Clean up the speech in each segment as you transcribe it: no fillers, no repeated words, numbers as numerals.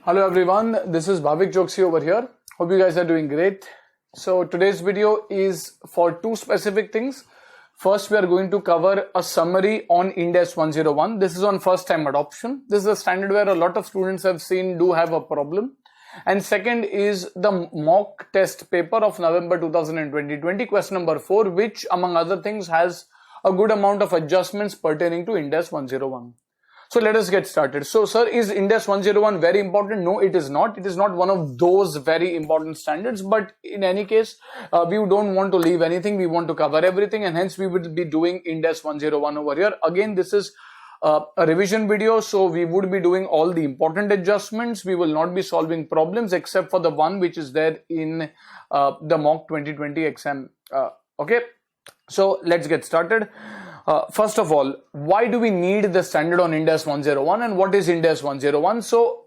Hello everyone, this is Bhavik Joksi over here. Hope you guys are doing great. So today's video is for two specific things. First, we are going to cover a summary on Ind AS 101. This is on first time adoption. This is a standard where a lot of students have seen do have a problem. And second is the mock test paper of November 2020, question number 4, which among other things has a good amount of adjustments pertaining to Ind AS 101. So let us get started. So sir, is Ind AS 101 very important? No, it is not. It is not one of those very important standards, but in any case, we don't want to leave anything. We want to cover everything, and hence we will be doing Ind AS 101 over here. Again, this is a revision video, so we would be doing all the important adjustments. We will not be solving problems except for the one which is there in the mock 2020 exam. Okay, so let's get started. First of all, why do we need the standard on Ind AS 101 and what is Ind AS 101? So,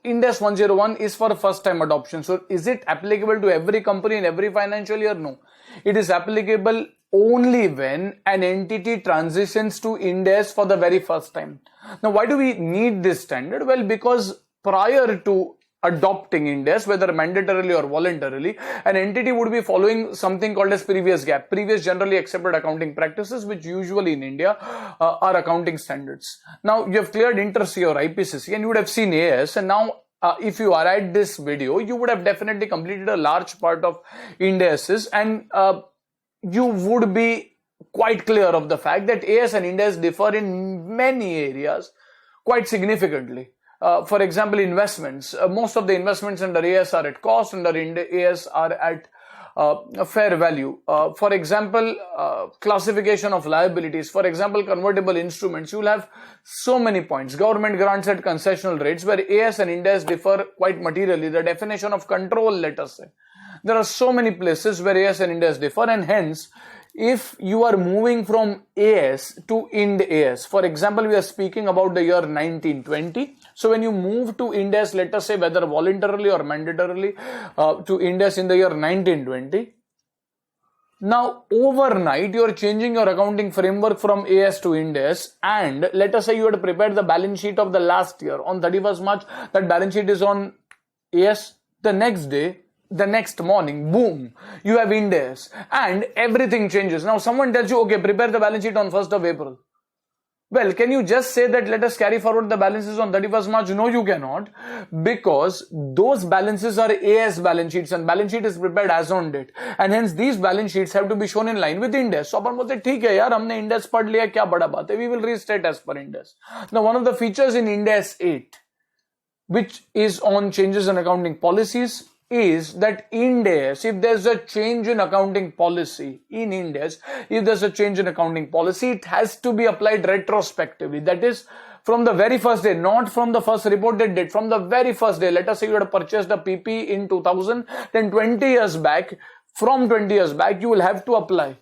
Ind AS 101 is for first time adoption. So, is it applicable to every company in every financial year? No. It is applicable only when an entity transitions to Ind AS for the very first time. Now, why do we need this standard? Well, because prior to adopting Ind AS, whether mandatorily or voluntarily, an entity would be following something called as previous GAAP, previous generally accepted accounting practices, which usually in India are accounting standards. Now, you have cleared Inter-C or IPCC and you would have seen AS, and now if you are at this video, you would have definitely completed a large part of Ind AS's, and you would be quite clear of the fact that AS and Ind AS differ in many areas quite significantly. For example, investments. Most of the investments under AS are at cost, under AS are at fair value. For example, classification of liabilities. For example, convertible instruments. You will have so many points. Government grants at concessional rates, where AS and Ind AS differ quite materially. The definition of control, let us say. There are so many places where AS and Ind AS differ, and hence, if you are moving from AS to Ind AS, for example, we are speaking about the year 1920. So when you move to Ind AS, let us say whether voluntarily or mandatorily to Ind AS in the year 1920, now overnight you are changing your accounting framework from AS to Ind AS, and let us say you had prepared the balance sheet of the last year on 31st March, that balance sheet is on AS. The next day, the next morning, boom, you have Ind AS and everything changes. Now someone tells you, okay, prepare the balance sheet on 1st of April. Well, can you just say that let us carry forward the balances on 31st March? No, you cannot, because those balances are AS balance sheets and balance sheet is prepared as on date, and hence these balance sheets have to be shown in line with Ind AS. So अपन बोलते ठीक है यार, हमने Ind AS पढ़ लिया, क्या बड़ा बात है? We will restate as per Ind AS. Now one of the features in Ind AS 8, which is on changes in accounting policies, is that Ind AS, if there's a change in accounting policy in Ind AS, if there's a change in accounting policy, it has to be applied retrospectively. That is, from the very first day, not from the first reported date, from the very first day. Let us say you had purchased a PP in 2000, then 20 years back, from 20 years back, you will have to apply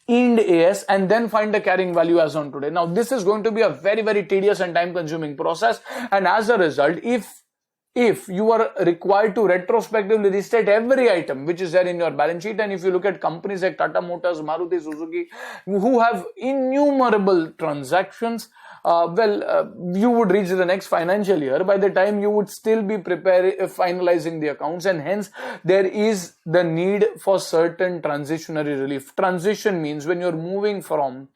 Ind AS and then find the carrying value as on today. Now, this is going to be a very, very tedious and time-consuming process, and as a result, if you are required to retrospectively restate every item which is there in your balance sheet, and if you look at companies like Tata Motors, Maruti Suzuki, who have innumerable transactions, you would reach the next financial year. By the time you would still be finalizing the accounts, and hence there is the need for certain transitionary relief. Transition means when you're moving from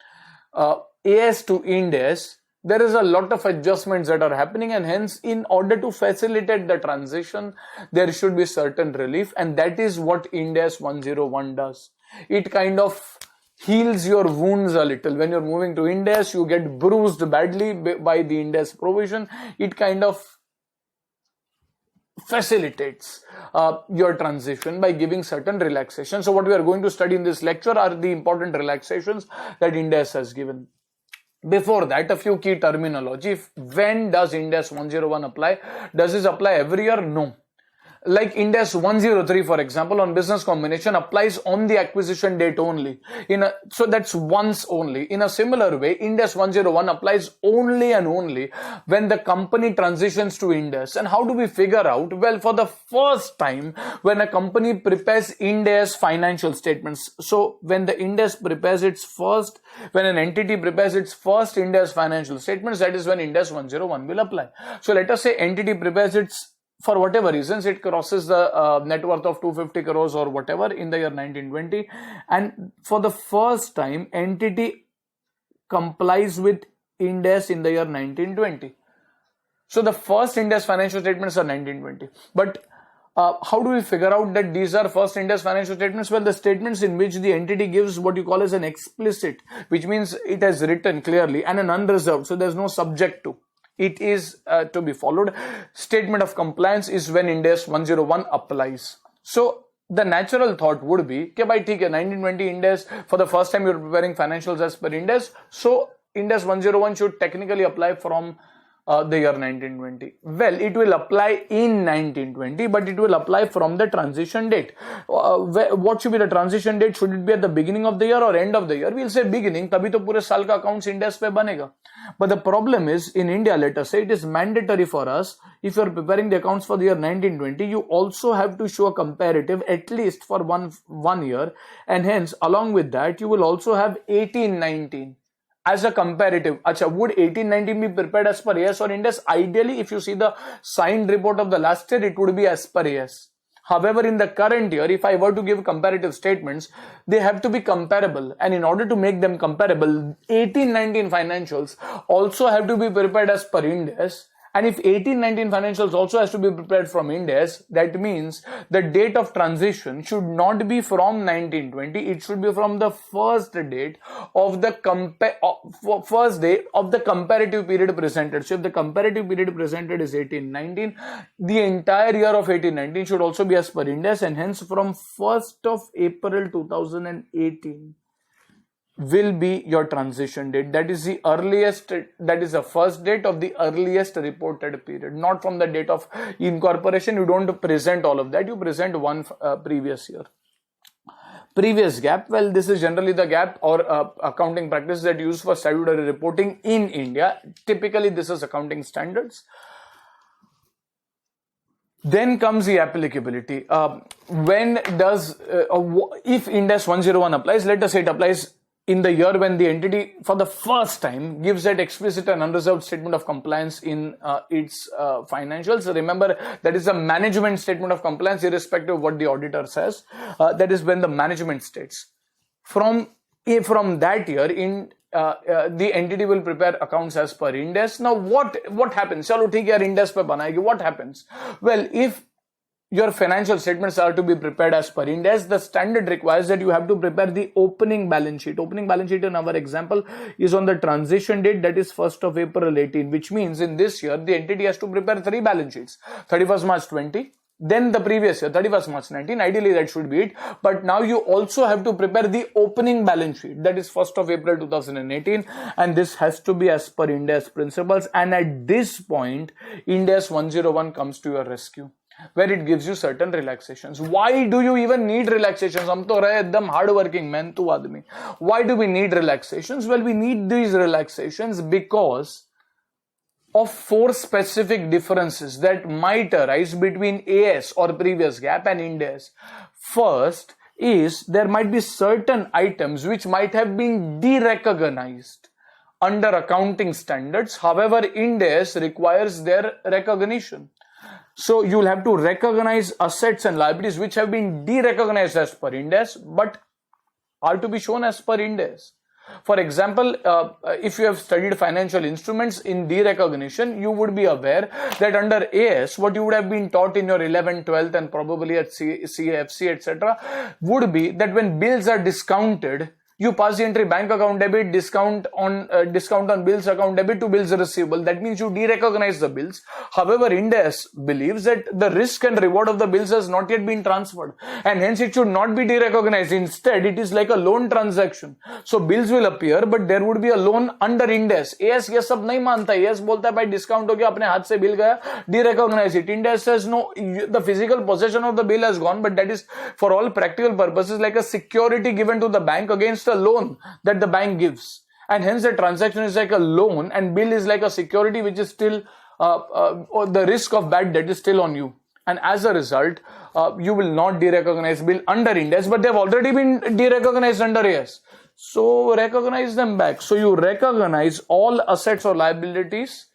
AS to Ind AS, there is a lot of adjustments that are happening, and hence in order to facilitate the transition, there should be certain relief, and that is what Ind AS 101 does. It kind of heals your wounds a little. When you're moving to Ind AS, you get bruised badly by the Ind AS provision. It kind of facilitates your transition by giving certain relaxations. So what we are going to study in this lecture are the important relaxations that Ind AS has given. Before that, a few key terminology. When does Ind AS 101 apply? Does this apply every year? No. like Ind AS 103, for example, on business combination applies on the acquisition date only. So that's once only. In a similar way, Ind AS 101 applies only and only when the company transitions to Ind AS. And how do we figure out? Well, for the first time, when a company prepares Ind AS financial statements. So when the Ind AS prepares its first, when an entity prepares its first Ind AS financial statements, that is when Ind AS 101 will apply. So let us say entity prepares its, for whatever reasons, it crosses the net worth of 250 crores or whatever in the year 1920. And for the first time, entity complies with Ind AS in the year 1920. So the first Ind AS financial statements are 1920. But how do we figure out that these are first Ind AS financial statements? Well, the statements in which the entity gives what you call as an explicit, which means it has written clearly, and an unreserved, so there's no subject to. It is to be followed. Statement of compliance is when Ind AS 101 applies. So the natural thought would be, okay, by 1920 Ind AS, for the first time you're preparing financials as per Ind AS, so Ind AS 101 should technically apply from the year 1920. Well, it will apply in 1920, but it will apply from the transition date. What should be the transition date? Should it be at the beginning of the year or end of the year? We'll say beginning, तभी तो पूरे साल का accounts Ind AS पे बनेगा. But the problem is, in India, let us say, it is mandatory for us, if you are preparing the accounts for the year 1920, you also have to show a comparative at least for one year, and hence, along with that, you will also have 1819. As a comparative. Acha, would 1819 be prepared as per AS or Ind AS? Ideally, if you see the signed report of the last year, it would be as per AS. However, in the current year, if I were to give comparative statements, they have to be comparable. And in order to make them comparable, 1819 financials also have to be prepared as per Ind AS. And if 1819 financials also has to be prepared from Ind AS, that means the date of transition should not be from 1920. It should be from the first date of the first day of the comparative period presented. So if the comparative period presented is 1819, the entire year of 1819 should also be as per Ind AS, and hence from 1st of April 2018 will be your transition date. That is the earliest, that is the first date of the earliest reported period, not from the date of incorporation. You don't present all of that, you present one previous year. Previous gap, well, this is generally the gap or accounting practice that used for statutory reporting in India. Typically, this is accounting standards. Then comes the applicability. When does, if Ind AS 101 applies, let us say it applies in the year when the entity for the first time gives that explicit and unreserved statement of compliance in its financials. Remember, that is a management statement of compliance irrespective of what the auditor says. That is when the management states. From that year, the entity will prepare accounts as per Ind AS. Now what happens? Chalo theek hai, Ind AS pe banayegi. What happens? Well, if your financial statements are to be prepared as per Ind AS, the standard requires that you have to prepare the opening balance sheet. Opening balance sheet in our example is on the transition date, that is 1st of April 18, which means in this year the entity has to prepare 3 balance sheets. 31st March 20, then the previous year 31st March 19. Ideally that should be it, but now you also have to prepare the opening balance sheet, that is 1st of April 2018, and this has to be as per Ind AS principles. And at this point, Ind AS 101 comes to your rescue, where it gives you certain relaxations. Why do you even need relaxations? हम तो रहे एकदम hard working man तू आदमी. Why do we need relaxations? Well, we need these relaxations because of 4 specific differences that might arise between AS or previous gap and Ind AS. First is there might be certain items which might have been derecognized under accounting standards. However, Ind AS requires their recognition. So you'll have to recognize assets and liabilities which have been derecognized as per Ind AS but are to be shown as per Ind AS. For example, if you have studied financial instruments in derecognition, you would be aware that under AS, what you would have been taught in your 11th, 12th and probably at CAFC, etc., would be that when bills are discounted, You pass the entry bank account debit, discount on bills account debit to bills receivable. That means you derecognize the bills. However, Ind AS believes that the risk and reward of the bills has not yet been transferred, and hence it should not be derecognized. Instead, it is like a loan transaction. So bills will appear, but there would be a loan under Ind AS. AS ये सब नहीं मानता. AS बोलता है भाई discount हो गया, अपने हाथ से बिल गया, derecognize it. Ind AS says no, the physical possession of the bill has gone, but that is for all practical purposes like a security given to the bank against a loan that the bank gives, and hence the transaction is like a loan and bill is like a security which is still the risk of bad debt is still on you, and as a result you will not derecognize bill under Ind AS, but they have already been derecognized under AS, so recognize them back. So you recognize all assets or liabilities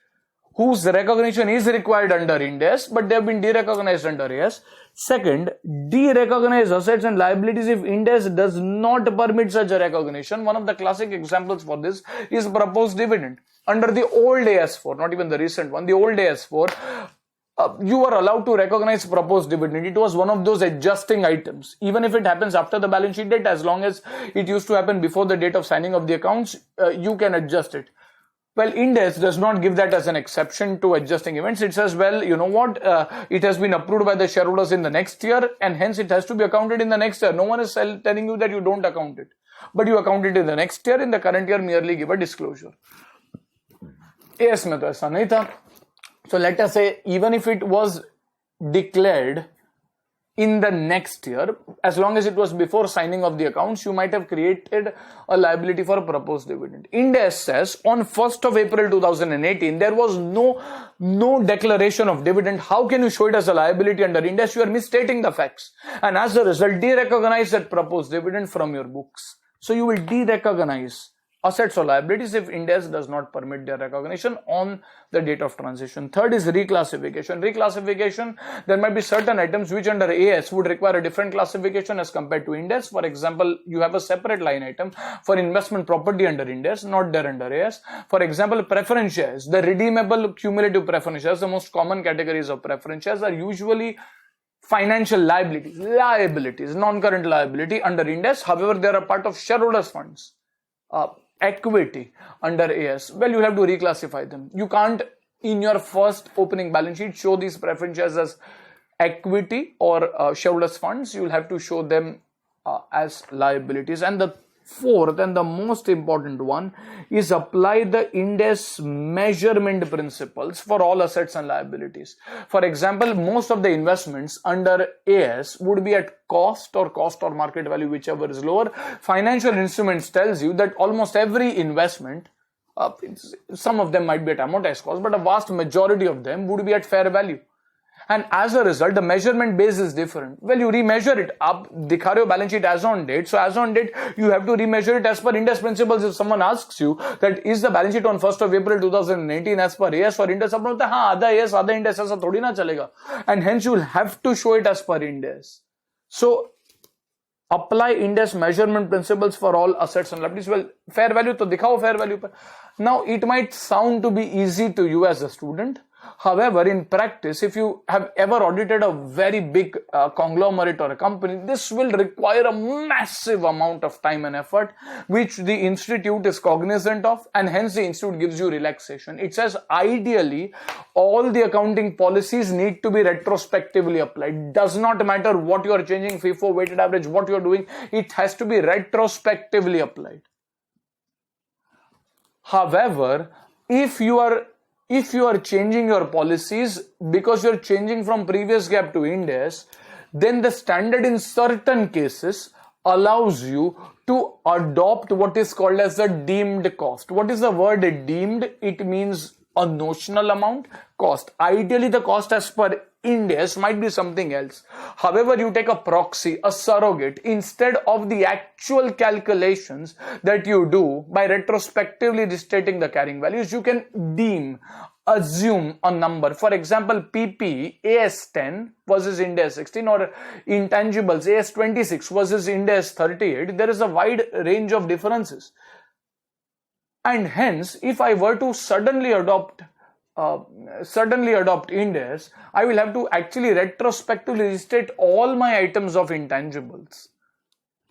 whose recognition is required under Ind AS, but they have been derecognized under AS. Second, derecognize assets and liabilities if Ind AS does not permit such a recognition. One of the classic examples for this is proposed dividend. Under the old AS4, not even the recent one, the old AS4, you were allowed to recognize proposed dividend. It was one of those adjusting items. Even if it happens after the balance sheet date, as long as it used to happen before the date of signing of the accounts, you can adjust it. Well, Ind AS does not give that as an exception to adjusting events. It says, well, you know what, it has been approved by the shareholders in the next year, and hence it has to be accounted in the next year. No one is telling you that you don't account it, but you account it in the next year. In the current year, merely give a disclosure. AS में तो ऐसा नहीं था. So let us say, even if it was declared in the next year, as long as it was before signing of the accounts, you might have created a liability for a proposed dividend. Ind AS says on 1st of April 2018, there was no declaration of dividend. How can you show it as a liability under Ind AS? You are misstating the facts. And as a result, derecognize that proposed dividend from your books. So you will derecognize assets or liabilities if Ind AS does not permit their recognition on the date of transition. Third is reclassification. Reclassification, there might be certain items which under AS would require a different classification as compared to Ind AS. For example, you have a separate line item for investment property under Ind AS, not there under AS. For example, preference shares, the redeemable cumulative preference shares, the most common categories of preference shares are usually financial liabilities, non-current liability under Ind AS. However, they are a part of shareholders' funds. Equity under AS, well, you have to reclassify them. You can't, in your first opening balance sheet, show these preference shares as equity or shareholders funds. You will have to show them as liabilities. And the fourth and the most important one is apply the Ind AS measurement principles for all assets and liabilities. For example, most of the investments under AS would be at cost or market value, whichever is lower. Financial instruments tells you that almost every investment, some of them might be at amortized cost, but a vast majority of them would be at fair value. And as a result, the measurement base is different. Well, you remeasure it up, दिखा रहे हो balance sheet as on date. So as on date, you have to remeasure it as per Ind AS principles. If someone asks you that is the balance sheet on 1st of April 2018 as per AS or Ind AS, अपन बोलते हैं हाँ आधा AS आधा Ind AS ऐसा थोड़ी ना चलेगा. And hence you will have to show it as per Ind AS. So apply Ind AS measurement principles for all assets and liabilities. Well, fair value तो दिखाओ fair value पर. Now it might sound to be easy to you as a student. However, in practice, if you have ever audited a very big conglomerate or a company, this will require a massive amount of time and effort, which the institute is cognizant of, and hence the institute gives you relaxation. It says ideally, all the accounting policies need to be retrospectively applied. Does not matter what you are changing, FIFO, weighted average, what you are doing, it has to be retrospectively applied. However, if you are changing your policies because you're changing from previous GAAP to Ind AS, then the standard in certain cases allows you to adopt what is called as a deemed cost. What is the word deemed? It means a notional amount, cost. Ideally, the cost as per Ind AS might be something else. However, you take a proxy, a surrogate, instead of the actual calculations that you do by retrospectively restating the carrying values, you can assume a number. For example, PP AS10 versus Ind AS 16 or intangibles AS26 versus Ind AS 38. There is a wide range of differences. And hence, if I were to suddenly adopt Ind AS, I will have to actually retrospectively restate all my items of intangibles.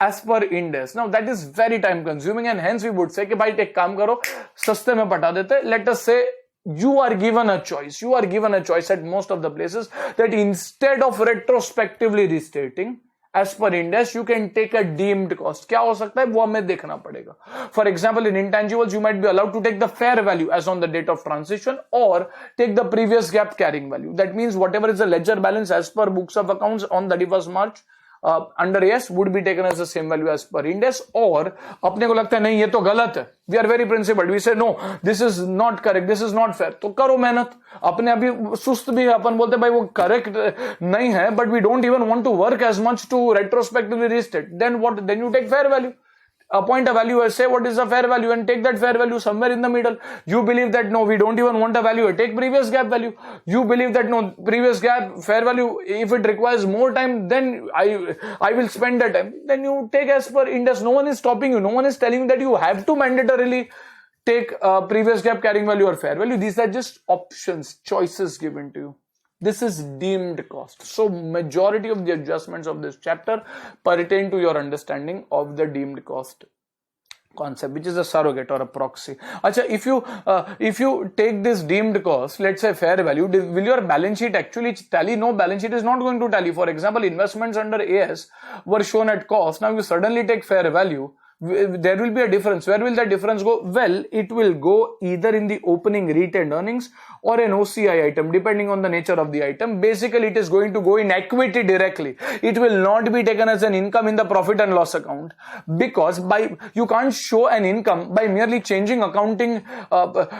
as per Ind AS. Now that is very time consuming and hence we would say कि भाई एक काम करो सस्ते में पटा देते. Let us say you are given a choice at most of the places that instead of retrospectively restating as per Ind AS, you can take a deemed cost. क्या हो सकता है वो हमें देखना पड़ेगा. For example, in intangibles, you might be allowed to take the fair value as on the date of transition or take the previous gap carrying value. That means whatever is the ledger balance as per books of accounts on 31st March under AS would be taken as the same value as per Ind AS. और अपने को लगता है नहीं ये तो गलत है, we are very principled, we say no, this is not correct, this is not fair. तो करो मेहनत. अपने अभी सुस्त भी है, अपन बोलते भाई वो करेक्ट नहीं है, but we don't even want to work as much to retrospectively restate. Then what? Then you take fair value. Appoint a value, say what is the fair value and take that fair value somewhere in the middle. You believe that no, we don't even want a value, take previous gap value. You believe that no, previous gap fair value, if it requires more time, then I will spend that time. Then you take as per Ind AS. No one is stopping you. No one is telling you that you have to mandatorily take previous gap carrying value or fair value. These are just options, choices given to you. This is deemed cost. So majority of the adjustments of this chapter pertain to your understanding of the deemed cost concept, which is a surrogate or a proxy. Acha, if you take this deemed cost, let's say fair value, will your balance sheet actually tally? No, balance sheet is not going to tally. For example, investments under AS were shown at cost. Now you suddenly take fair value. There will be a difference. Where will that difference go? Well, it will go either in the opening retained earnings or an OCI item, depending on the nature of the item. Basically, it is going to go in equity directly. It will not be taken as an income in the profit and loss account, because you can't show an income by merely changing accounting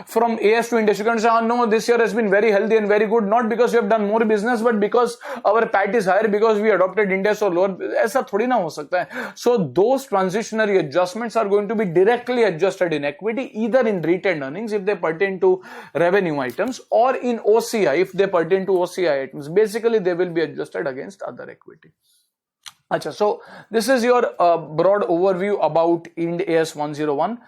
from AS to Ind AS. You can say, oh, no, this year has been very healthy and very good, not because we have done more business, but because our PAT is higher because we adopted Ind AS or lower. ऐसा थोड़ी ना हो सकता है. So those transitionary adjustments are going to be directly adjusted in equity, either in retained earnings if they pertain to revenue items, or in OCI if they pertain to OCI items. Basically, they will be adjusted against other equity. Achha, so this is your broad overview about Ind AS 101.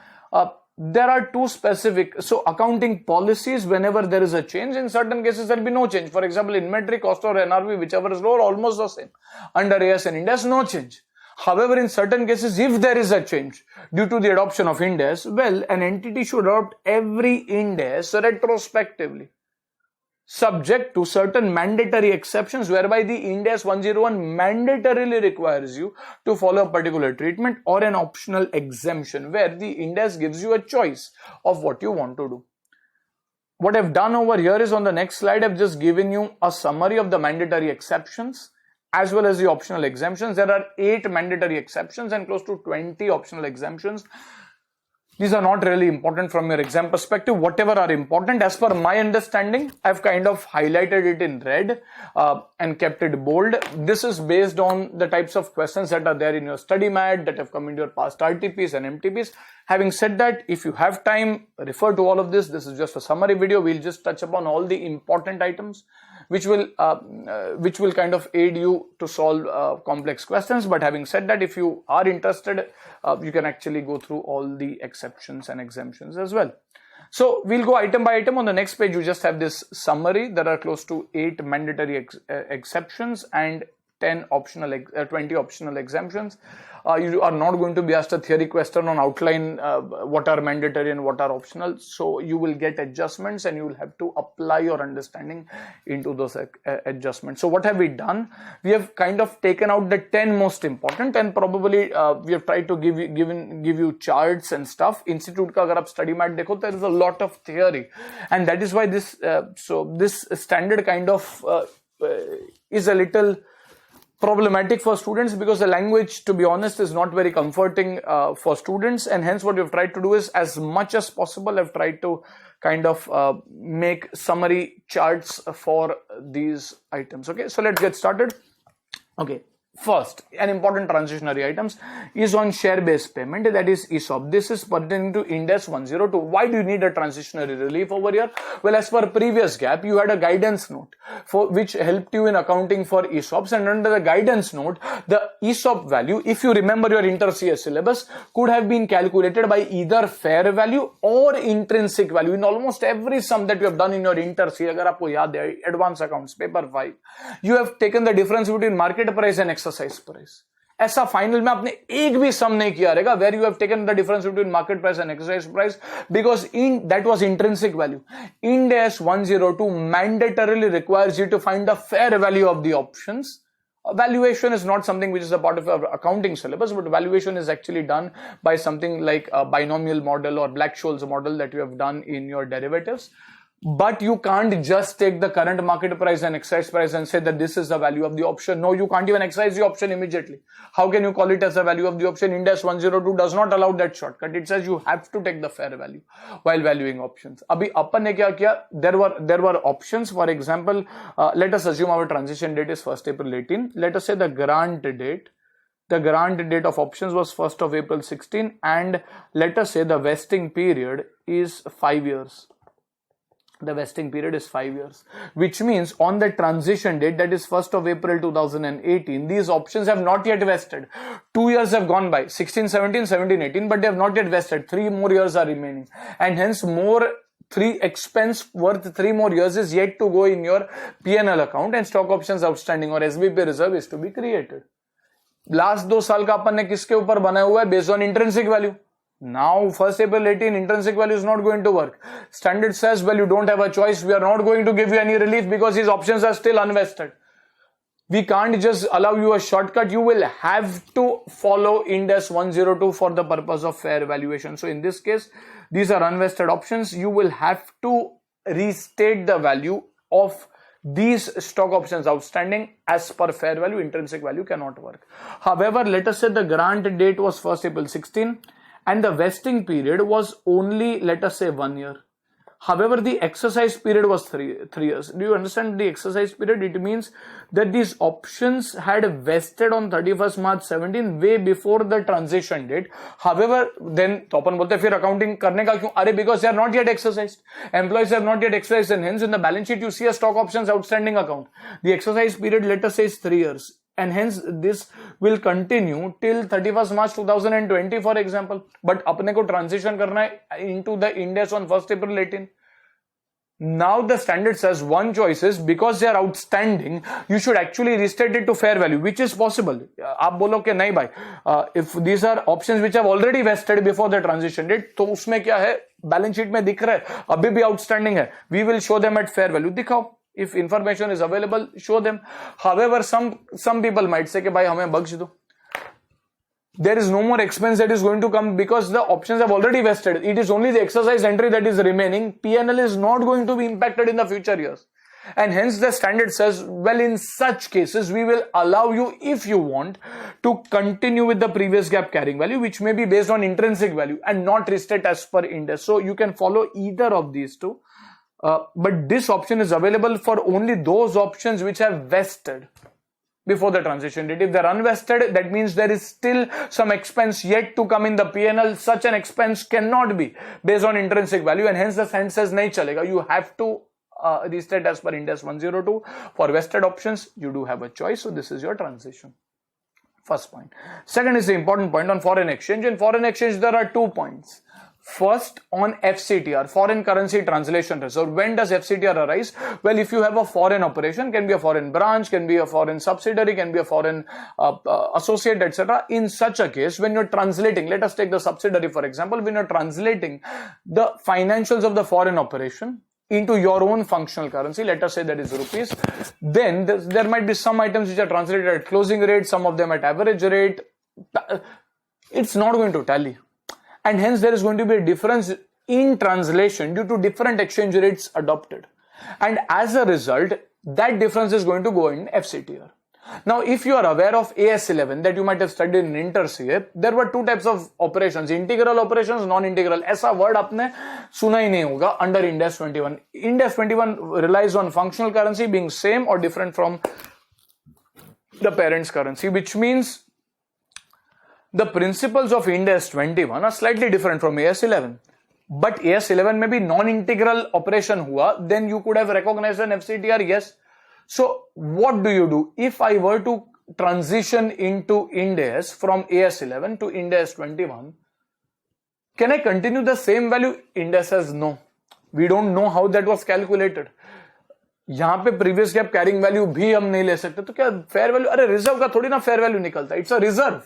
There are two specific, so accounting policies, whenever there is a change, in certain cases there will be no change. For example, inventory cost or NRV, whichever is lower, almost the same. Under AS and Ind AS, no change. However, in certain cases, if there is a change due to the adoption of Ind AS, well, an entity should adopt every Ind AS retrospectively, subject to certain mandatory exceptions, whereby the Ind AS 101 mandatorily requires you to follow a particular treatment, or an optional exemption where the Ind AS gives you a choice of what you want to do. What I've done over here is, on the next slide, I've just given you a summary of the mandatory exceptions as well as the optional exemptions. There are 8 mandatory exceptions and close to 20 optional exemptions. These are not really important from your exam perspective. Whatever are important, as per my understanding, I've kind of highlighted it in red and kept it bold. This is based on the types of questions that are there in your study mat, that have come into your past RTPs and MTPs. Having said that, if you have time, refer to all of this. This is just a summary video. We'll just touch upon all the important items which will kind of aid you to solve complex questions. But having said that, if you are interested, you can actually go through all the exceptions and exemptions as well. So we'll go item by item. On the next page, you just have this summary. There are close to 8 mandatory exceptions and 20 optional exemptions. You are not going to be asked a theory question on outline what are mandatory and what are optional. So you will get adjustments and you will have to apply your understanding into those adjustments. So what have we done? We have kind of taken out the 10 most important, and probably we have tried to give you charts and stuff. Institute ka agar aap study mat dekho, there is a lot of theory, and that is why this this standard kind of is a little problematic for students, because the language, to be honest, is not very comforting for students, and hence what we've tried to do is, as much as possible, I've tried to kind of make summary charts for these items. Okay, so let's get started. Okay, first, an important transitionary items is on share-based payment, that is ESOP. This is pertaining to Ind AS 102. Why do you need a transitionary relief over here? Well, as per previous gap, you had a guidance note for which helped you in accounting for ESOPs, and under the guidance note, the ESOP value, if you remember your inter-CS syllabus, could have been calculated by either fair value or intrinsic value. In almost every sum that you have done in your inter-CS, agar aapko yaad hai, advanced accounts, paper 5, you have taken the difference between market price and exercise price, ऐसा final में आपने एक भी sum नहीं किया रहेगा where you have taken the difference between market price and exercise price, because in that was intrinsic value. Ind AS 102 mandatorily requires you to find the fair value of the options. Valuation is not something which is a part of our accounting syllabus, but valuation is actually done by something like a binomial model or Black-Scholes model that you have done in your derivatives. But you can't just take the current market price and exercise price and say that this is the value of the option. No, you can't even exercise the option immediately. How can you call it as the value of the option? Ind AS 102 does not allow that shortcut. It says you have to take the fair value while valuing options. Abhi अपन ने क्या किया? There were options. For example, let us assume our transition date is 1st April 18. Let us say the grant date. The grant date of options was 1st of April 16, and let us say the vesting period is 5 years. The vesting period is 5 years, which means on the transition date, that is 1st of April 2018, these options have not yet vested. 2 years have gone by, 16, 17, 17, 18, but they have not yet vested. 3 more years are remaining, and hence expense worth 3 more years is yet to go in your P&L account, and stock options outstanding or SBP reserve is to be created. Last 2 साल का अपन ने किसके ऊपर बनाया हुआ है? Based on intrinsic value. Now 1st April 18, intrinsic value is not going to work. Standard says, well, you don't have a choice. We are not going to give you any relief because these options are still unvested. We can't just allow you a shortcut. You will have to follow Ind AS 102 for the purpose of fair valuation. So in this case, these are unvested options. You will have to restate the value of these stock options outstanding as per fair value. Intrinsic value cannot work. However, let us say the grant date was 1st April 16. And the vesting period was only, let us say, 1 year. However, the exercise period was 3 years. Do you understand the exercise period? It means that these options had vested on 31st March 17, way before the transition date. However, then तो अपन बोलते हैं फिर accounting करने का क्यों? अरे because they are not yet exercised. Employees have not yet exercised, and hence in the balance sheet you see a stock options outstanding account. The exercise period, let us say, is 3 years. And hence this will continue till 31st March 2020, for example. But अपने को transition करना है into the Ind AS on 1st April 18. Now the standard says one choice is, because they are outstanding, you should actually restate it to fair value, which is possible. आप बोलो कि नहीं भाई, if these are options which have already vested before the transition date, तो उसमें क्या है? Balance sheet में दिख रहा है, अभी भी outstanding है. We will show them at fair value. दिखाओ. If information is available, show them. However, some people might say कि भाई हमें बख्श दो. There is no more expense that is going to come because the options have already vested. It is only the exercise entry that is remaining. P&L is not going to be impacted in the future years. And hence the standard says, well, in such cases, we will allow you, if you want, to continue with the previous gap carrying value, which may be based on intrinsic value and not restate as per Ind AS. So you can follow either of these two. But this option is available for only those options which have vested before the transition date. If they're unvested, that means there is still some expense yet to come in the P&L. Such an expense cannot be based on intrinsic value, and hence the standard says nahi chalega. You have to restate as per Ind AS 102. For vested options, you do have a choice. So this is your transition. First point. Second is the important point on foreign exchange. In foreign exchange, there are 2 points. First, on FCTR, foreign currency translation reserve. When does FCTR arise? Well, if you have a foreign operation, can be a foreign branch, can be a foreign subsidiary, can be a foreign associate, etc. In such a case, when you're translating, let us take the subsidiary for example, when you're translating the financials of the foreign operation into your own functional currency, let us say that is rupees, then there might be some items which are translated at closing rate, some of them at average rate. It's not going to tally. And hence there is going to be a difference in translation due to different exchange rates adopted. And as a result, that difference is going to go in FCTR. Now, if you are aware of AS11 that you might have studied in Inter-CA, there were 2 types of operations, integral operations, non-integral. ऐसा word आपने सुना ही नहीं होगा under Ind AS 21. Ind AS 21 relies on functional currency being same or different from the parent's currency, which means the principles of Ind AS 21 are slightly different from AS11. But AS11 may be non-integral operation hua, then you could have recognized an FCTR, yes. So what do you do? If I were to transition into Ind AS from AS11 to Ind AS 21, can I continue the same value? Ind AS says no. We don't know how that was calculated. यहां पे previous gap carrying value भी हम नहीं ले सकते, तो क्या fair value, अरे रिजर्व का थोड़ी ना फेयर वैल्यू निकलता है, it's a reserve,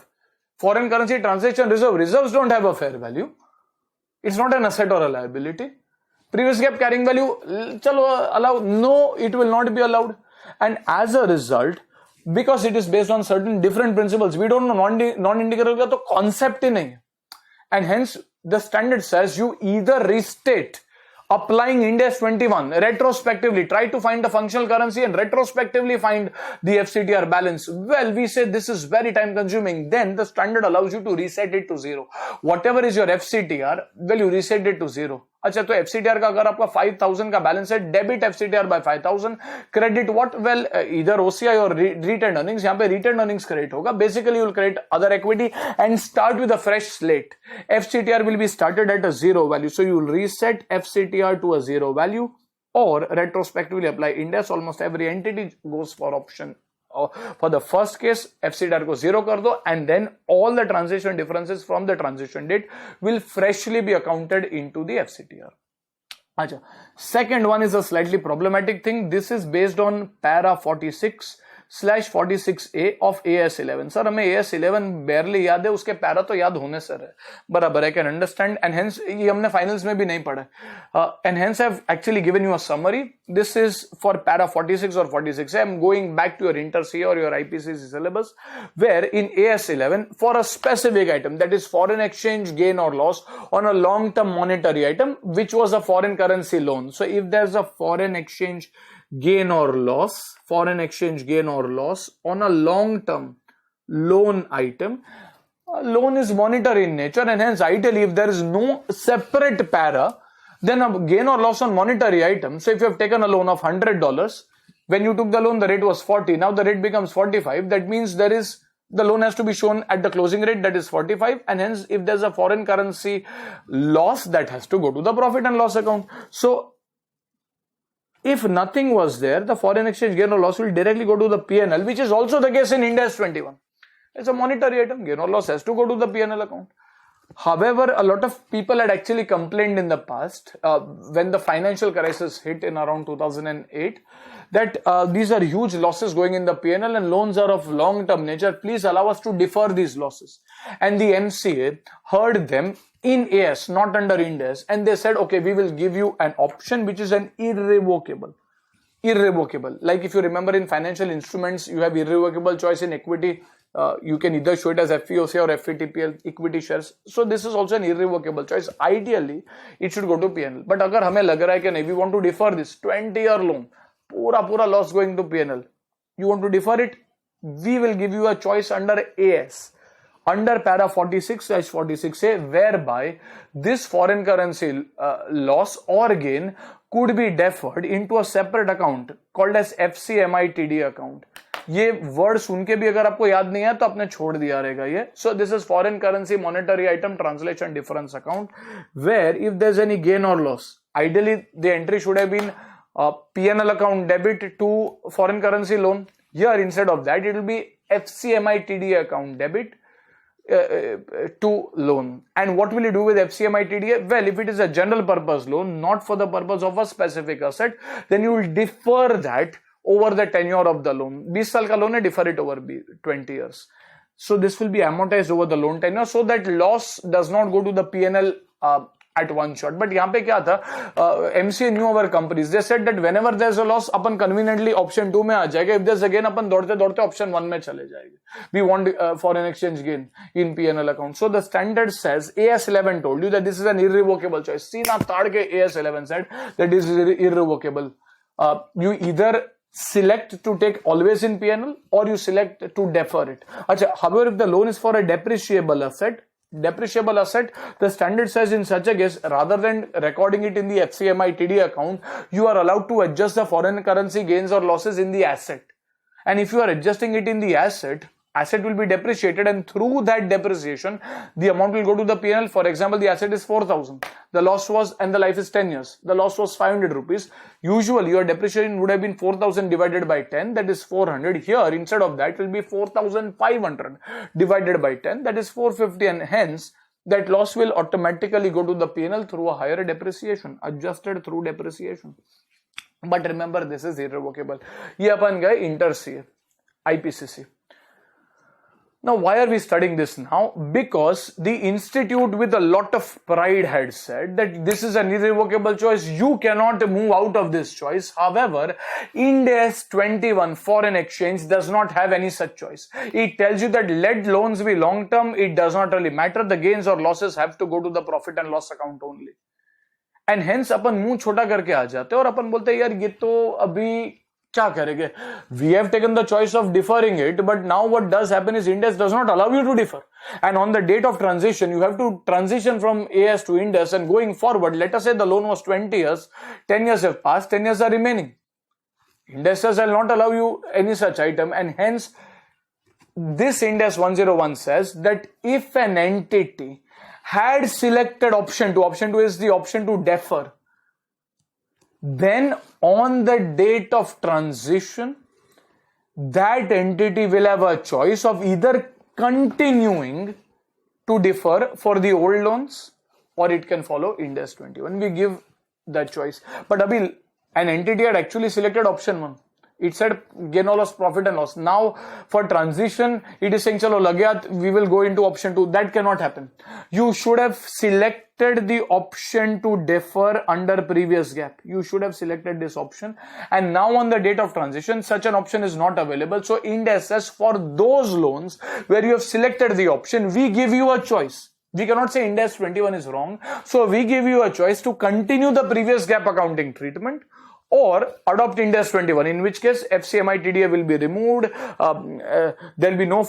foreign currency transaction reserve, reserves don't have a fair value, it's not an asset or a liability. Previous gap carrying value, chalo allow, no, it will not be allowed. And as a result, because it is based on certain different principles, we don't know non-indicator का तो concept ही नहीं है. And hence the standard says you either restate applying Ind AS 21 retrospectively, try to find the functional currency and retrospectively find the FCTR balance. Well, we say this is very time consuming. Then the standard allows you to reset it to zero. Whatever is your FCTR, well, you reset it to zero. अच्छा, तो FCTR का अगर आपका 5000 का balance है, debit FCTR by 5000, credit what, well इधर OCI और retain earnings, यहां पे रिटेन अर्निंग्स क्रेडिट होगा. Basically you will credit other equity and start with a fresh slate. FCTR will be started at a zero value, so you will reset FCTR to a zero value or retrospectively apply Ind AS. Almost every entity goes for option. For the first case, FCTR को zero कर दो, and then all the transition differences from the transition date will freshly be accounted into the FCTR. अच्छा, second one is a slightly problematic thing. This is based on para 46/46A of AS11. Sir हमें AS11 barely याद है, उसके para तो याद होने sir है, बराबर. I can understand, and hence ये हमने फाइनल्स में भी नहीं पढ़ा, and hence I've actually given you a summary. This is for para 46 or 46A. I'm going back to your Inter CA or your IPCC syllabus, where in AS11 for a specific item, that is foreign exchange gain or loss on a long-term monetary item, which was a foreign currency loan. So if there's a foreign exchange gain or loss on a long-term loan item, loan is monetary in nature, and hence ideally if there is no separate para, then a gain or loss on monetary item. So if you have taken a loan of $100, when you took the loan the rate was 40, now the rate becomes 45. That means the loan has to be shown at the closing rate, that is 45, and hence if there's a foreign currency loss, that has to go to the profit and loss account. So if nothing was there, the foreign exchange gain or loss will directly go to the P&L, which is also the case in Ind AS 21. It's a monetary item, gain or loss has to go to the P&L account. However, a lot of people had actually complained in the past, when the financial crisis hit in around 2008, that these are huge losses going in the P&L and loans are of long-term nature. Please allow us to defer these losses. And the MCA heard them in AS, not under Ind AS, and they said, okay, we will give you an option which is an irrevocable. Like if you remember in financial instruments, you have irrevocable choice in equity. You can either show it as FVOC or FVTPL equity shares. So this is also an irrevocable choice. Ideally, it should go to PNL. But अगर हमें लग रहा है कि नहीं, we want to defer this 20-year loan, पूरा loss going to PNL, you want to defer it, we will give you a choice under AS, under para 46/46A, whereby this foreign currency loss or gain could be deferred into a separate account called as FCMITD account. ये word सुन के भी अगर आपको याद नहीं है तो आपने छोड़ दिया रहेगा ये. So this is foreign currency monetary item translation difference account, where if there's any gain or loss, ideally the entry should have been P&L account debit to foreign currency loan. Here instead of that it will be FCMITD account debit to loan. And what will you do with FCMITD? Well, if it is a general purpose loan, not for the purpose of a specific asset, then you will defer that over the tenure of the loan. 20 साल का loan है, defer it over 20 years. So this will be amortized over the loan tenure, so that loss does not go to the P&L at one shot. But यहाँ पे क्या था, MCA knew our companies. They said that whenever there's a loss, upon conveniently option 2 में आ जाएगा. If there's a gain, अपन दौड़ते option 1 में चले जाएंगे. We want foreign exchange gain in P&L account. So the standard says, AS11 told you that this is an irrevocable choice. सीधा ताड़ के AS11 said that this is irrevocable. You either select to take always in P&L or you select to defer it. Achha, however, if the loan is for a depreciable asset, the standard says in such a case, rather than recording it in the FCMITD account, you are allowed to adjust the foreign currency gains or losses in the asset. And if you are adjusting it in the asset will be depreciated, and through that depreciation, the amount will go to the P&L. For example, the asset is 4,000. The loss was, and the life is 10 years. The loss was 500 rupees. Usually, your depreciation would have been 4,000 divided by 10. That is 400. Here, instead of that, it will be 4,500 divided by 10. That is 450. And hence, that loss will automatically go to the P&L through a higher depreciation, adjusted through depreciation. But remember, this is irrevocable. ये अपन गए inter सी IPCC. Now, why are we studying this now? Because the institute with a lot of pride had said that this is an irrevocable choice. You cannot move out of this choice. However, Ind AS 21 foreign exchange does not have any such choice. It tells you that let loans be long term. It does not really matter. The gains or losses have to go to the profit and loss account only. And hence अपन मुंह छोटा करके आ जाते हैं और अपन बोलते हैं यार ये तो अभी क्या करेंगे? We have taken the choice of deferring it, but now what does happen is Ind AS does not allow you to defer. And on the date of transition, you have to transition from AS to Ind AS, and going forward, let us say the loan was 20 years, 10 years have passed, 10 years are remaining. Ind AS will not allow you any such item, and hence this Ind AS 101 says that if an entity had selected option 2 is the option to defer, then on the date of transition, that entity will have a choice of either continuing to defer for the old loans or it can follow Ind AS 21. We give that choice. But abhi, an entity had actually selected option 1. It said gain or loss, profit and loss. Now for transition, it is saying chalo lagya, we will go into option 2. That cannot happen. You should have selected the option to defer under previous gap. You should have selected this option. And now on the date of transition, such an option is not available. So Ind AS says for those loans where you have selected the option, we give you a choice. We cannot say Ind AS 21 is wrong. So we give you a choice to continue the previous gap accounting treatment or adopt Ind AS 21, in which case FCMI TDA will be removed. There will be no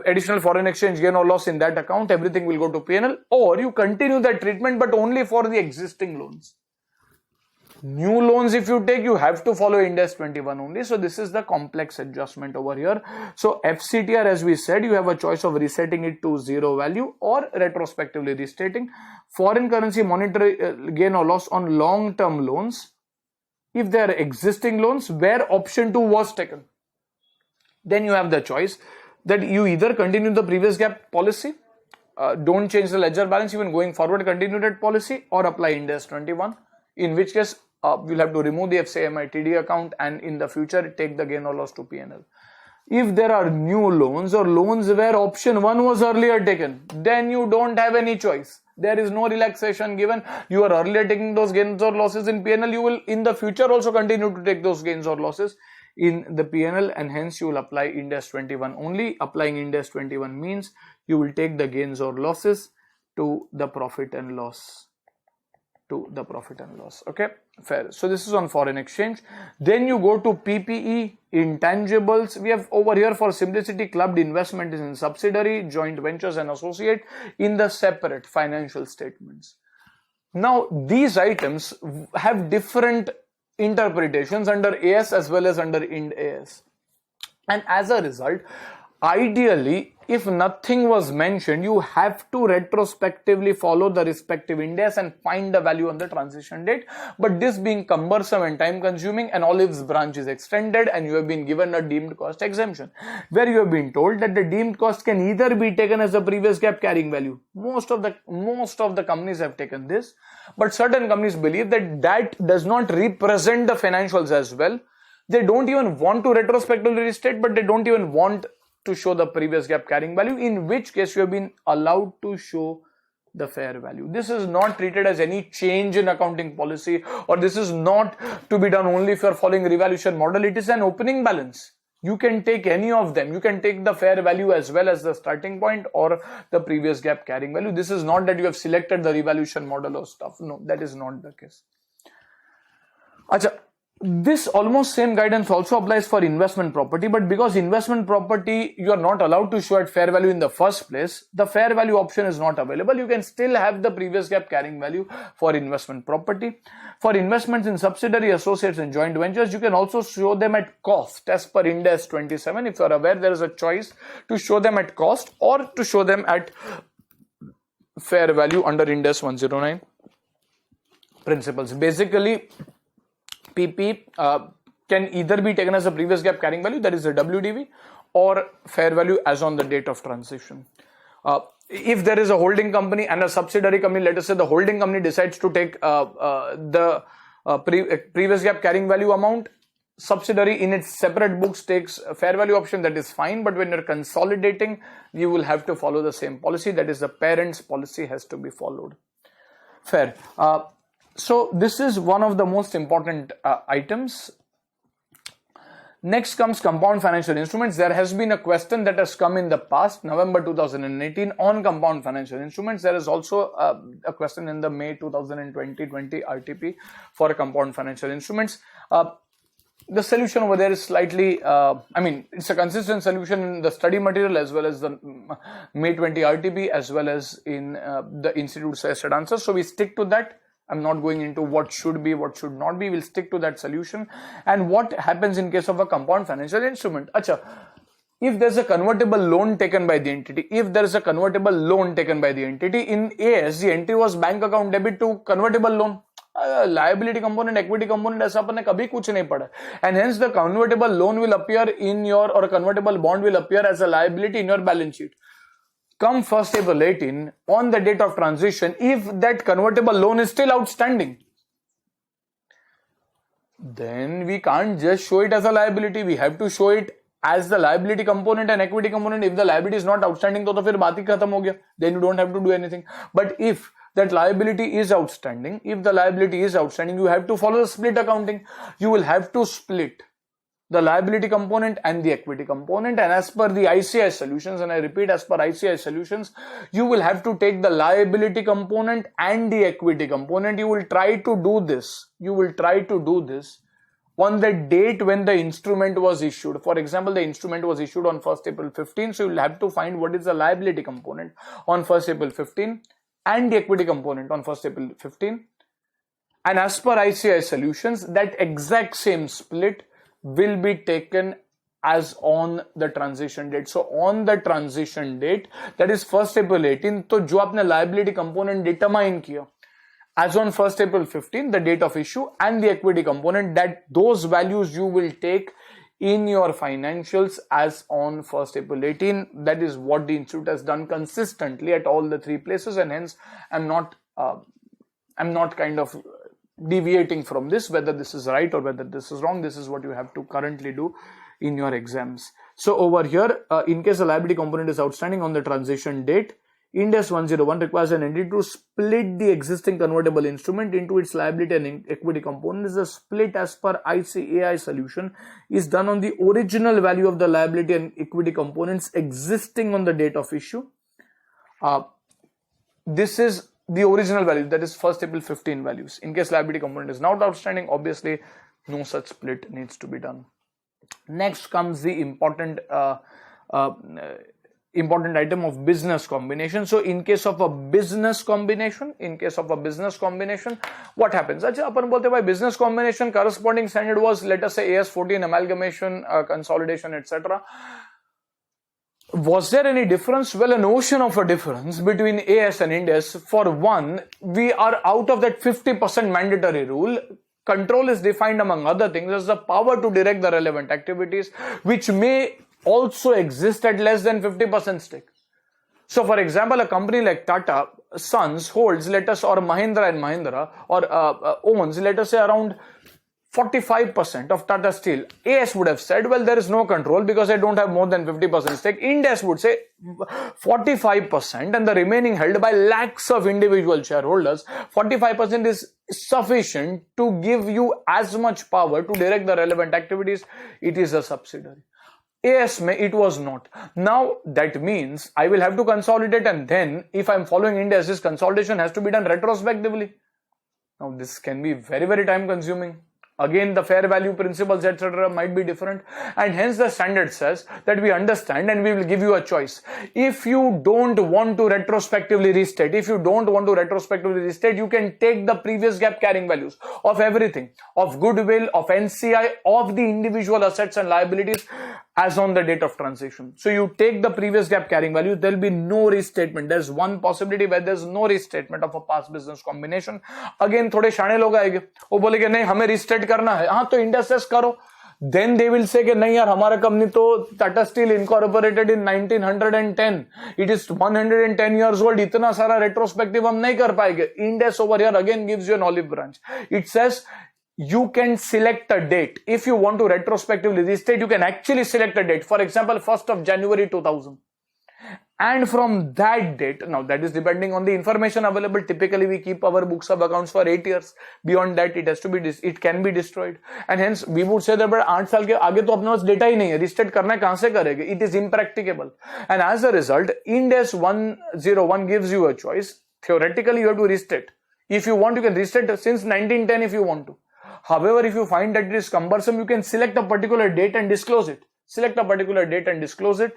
additional foreign exchange gain or loss in that account. Everything will go to P&L, or you continue that treatment but only for the existing loans. New loans if you take, you have to follow Ind AS 21 only. So this is the complex adjustment over here. So FCTR, as we said, you have a choice of resetting it to 0 value or retrospectively restating. Foreign currency monetary gain or loss on long-term loans, if they are existing loans where option 2 was taken, then you have the choice that you either continue the previous gap policy, don't change the ledger balance, even going forward continue that policy, or apply Ind AS 21, in which case you'll have to remove the FCMI TD account and in the future take the gain or loss to P&L. If there are new loans or loans where option 1 was earlier taken, then you don't have any choice. There is no relaxation given. You are earlier taking those gains or losses in P&L. You will in the future also continue to take those gains or losses in the P&L, and hence you will apply Ind AS 21 only. Applying Ind AS 21 means you will take the gains or losses to the profit and loss. Okay, fair. So this is on foreign exchange. Then you go to PPE, intangibles. We have over here for simplicity clubbed investment is in subsidiary, joint ventures and associate in the separate financial statements. Now these items have different interpretations under AS as well as under Ind AS. And as a result, ideally, if nothing was mentioned, you have to retrospectively follow the respective Ind AS and find the value on the transition date. But this being cumbersome and time consuming, an olives branch is extended and you have been given a deemed cost exemption, where you have been told that the deemed cost can either be taken as a previous gap carrying value. Most of the companies have taken this, but certain companies believe that that does not represent the financials as well. They don't even want to retrospectively restate, but they don't even want to show the previous gap carrying value, in which case you have been allowed to show the fair value. This is not treated as any change in accounting policy, or this is not to be done only if you are following revaluation model. It is an opening balance. You can take any of them. You can take the fair value as well as the starting point or the previous gap carrying value. This is not that you have selected the revaluation model or stuff. No, that is not the case. Achha. This almost same guidance also applies for investment property, but because investment property you are not allowed to show at fair value in the first place, the fair value option is not available. You can still have the previous gap carrying value for investment property. For investments in subsidiary, associates and joint ventures, you can also show them at cost as per Ind AS 27. If you are aware, there is a choice to show them at cost or to show them at fair value under Ind AS 109 principles. Basically, PP can either be taken as a previous gap carrying value, that is a WDV, or fair value as on the date of transition. If there is a holding company and a subsidiary company, let us say the holding company decides to take the previous gap carrying value amount, subsidiary in its separate books takes a fair value option, that is fine, but when you're consolidating, you will have to follow the same policy, that is the parent's policy has to be followed. Fair. So this is one of the most important items. Next comes compound financial instruments. There has been a question that has come in the past, November 2018, on compound financial instruments. There is also a question in the May 2020 RTP for compound financial instruments. The solution over there is slightly, it's a consistent solution in the study material as well as the May 20 RTP as well as in the institute suggested answers. So we stick to that. I'm not going into what should be, what should not be. We'll stick to that solution. And what happens in case of a compound financial instrument? If there's a convertible loan taken by the entity, in AS, the entry was bank account debit to convertible loan. Liability component, equity component, ऐसा अपन ने कभी कुछ नहीं पढ़ा. And hence the convertible loan will appear in your, or a convertible bond will appear as a liability in your balance sheet. Come 1st April 18, on the date of transition, if that convertible loan is still outstanding, then we can't just show it as a liability. We have to show it as the liability component and equity component. If the liability is not outstanding, तो फिर बात ही खत्म हो गया. Then you don't have to do anything. But if that liability is outstanding, you have to follow the split accounting. You will have to split the liability component and the equity component, and as per the ICI solutions, and I repeat, as per ICI solutions, you will have to take the liability component and the equity component. You will try to do this on the date when the instrument was issued. For example, the instrument was issued on 1st April 15, so you will have to find what is the liability component on 1st April 15 and the equity component on 1st April 15. And as per ICI solutions, that exact same split will be taken as on the transition date. So on the transition date, that is 1st April 18, तो जो आपने liability component determine किया as on 1st April 15, the date of issue, and the equity component, that those values you will take in your financials as on 1st April 18. That is what the institute has done consistently at all the three places, and hence I'm not kind of deviating from this, whether this is right or whether this is wrong. This is what you have to currently do in your exams. So over here, in case the liability component is outstanding on the transition date, Ind AS 101 requires an entity to split the existing convertible instrument into its liability and equity components. The split as per ICAI solution is done on the original value of the liability and equity components existing on the date of issue. This is the original value, that is 1st April 15 values. In case liability component is not outstanding, obviously no such split needs to be done. Next comes the important item of business combination. So in case of a business combination, what happens? अपन बोलते भाई business combination corresponding standard was, let us say, AS 14 amalgamation, consolidation, etc. Was there any difference? Well, an ocean of a difference between AS and Ind AS. For one, we are out of that 50% mandatory rule. Control is defined, among other things, as the power to direct the relevant activities, which may also exist at less than 50% stake. So, for example, a company like Tata Sons holds, let us, or Mahindra and Mahindra, or owns, let us say, around 45% of Tata Steel. AS would have said, well, there is no control because I don't have more than 50% stake. Ind AS would say 45%, and the remaining held by lakhs of individual shareholders. 45% is sufficient to give you as much power to direct the relevant activities. It is a subsidiary. AS mein it was not. Now that means I will have to consolidate, and then if I'm following Ind AS, this consolidation has to be done retrospectively. Now this can be very, very time consuming. Again, the fair value principles, etc. might be different, and hence the standard says that we understand and we will give you a choice. If you don't want to retrospectively restate, you can take the previous gap carrying values of everything, of goodwill, of NCI, of the individual assets and liabilities as on the date of transition. So you take the previous gap carrying value, there will be no restatement. There's one possibility where there's no restatement of a past business combination. Again, थोड़े शाणे लोग आएंगे, वो बोलेंगे नहीं हमें restate करना है, हाँ तो Ind AS करो. Then they will say कि नहीं यार हमारा कंपनी तो Tata Steel incorporated in 1910. It is 110 years old. इतना सारा retrospective हम नहीं कर पाएंगे. Ind AS over here again gives you an olive branch. It says you can select a date. If you want to retrospectively restate, you can actually select a date. For example, 1st of January 2000. And from that date, now that is depending on the information available. Typically, we keep our books of accounts for 8 years. Beyond that, it can be destroyed. And hence, we would say that but 8 साल के आगे तो अपने पास data ही नहीं है. Restate करना कहाँ से करेंगे? It is impracticable. And as a result, Ind AS 101 gives you a choice. Theoretically, you have to restate. If you want, you can restate since 1910 if you want to. However, if you find that it is cumbersome, you can select a particular date and disclose it. Select a particular date and disclose it,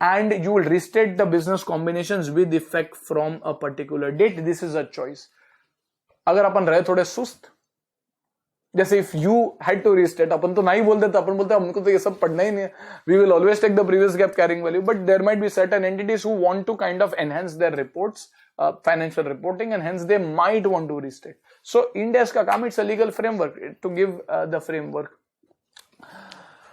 and you will restate the business combinations with effect from a particular date. This is a choice. अगर अपन रहे थोड़े सुस्त, जैसे if you had to restate, अपन तो नहीं बोलते, अपन बोलते हमको तो ये सब पढ़ना ही नहीं है. We will always take the previous gap carrying value, but there might be certain entities who want to kind of enhance their reports, financial reporting, and hence they might want to restate. So Ind AS का काम, it's a legal framework to give the framework.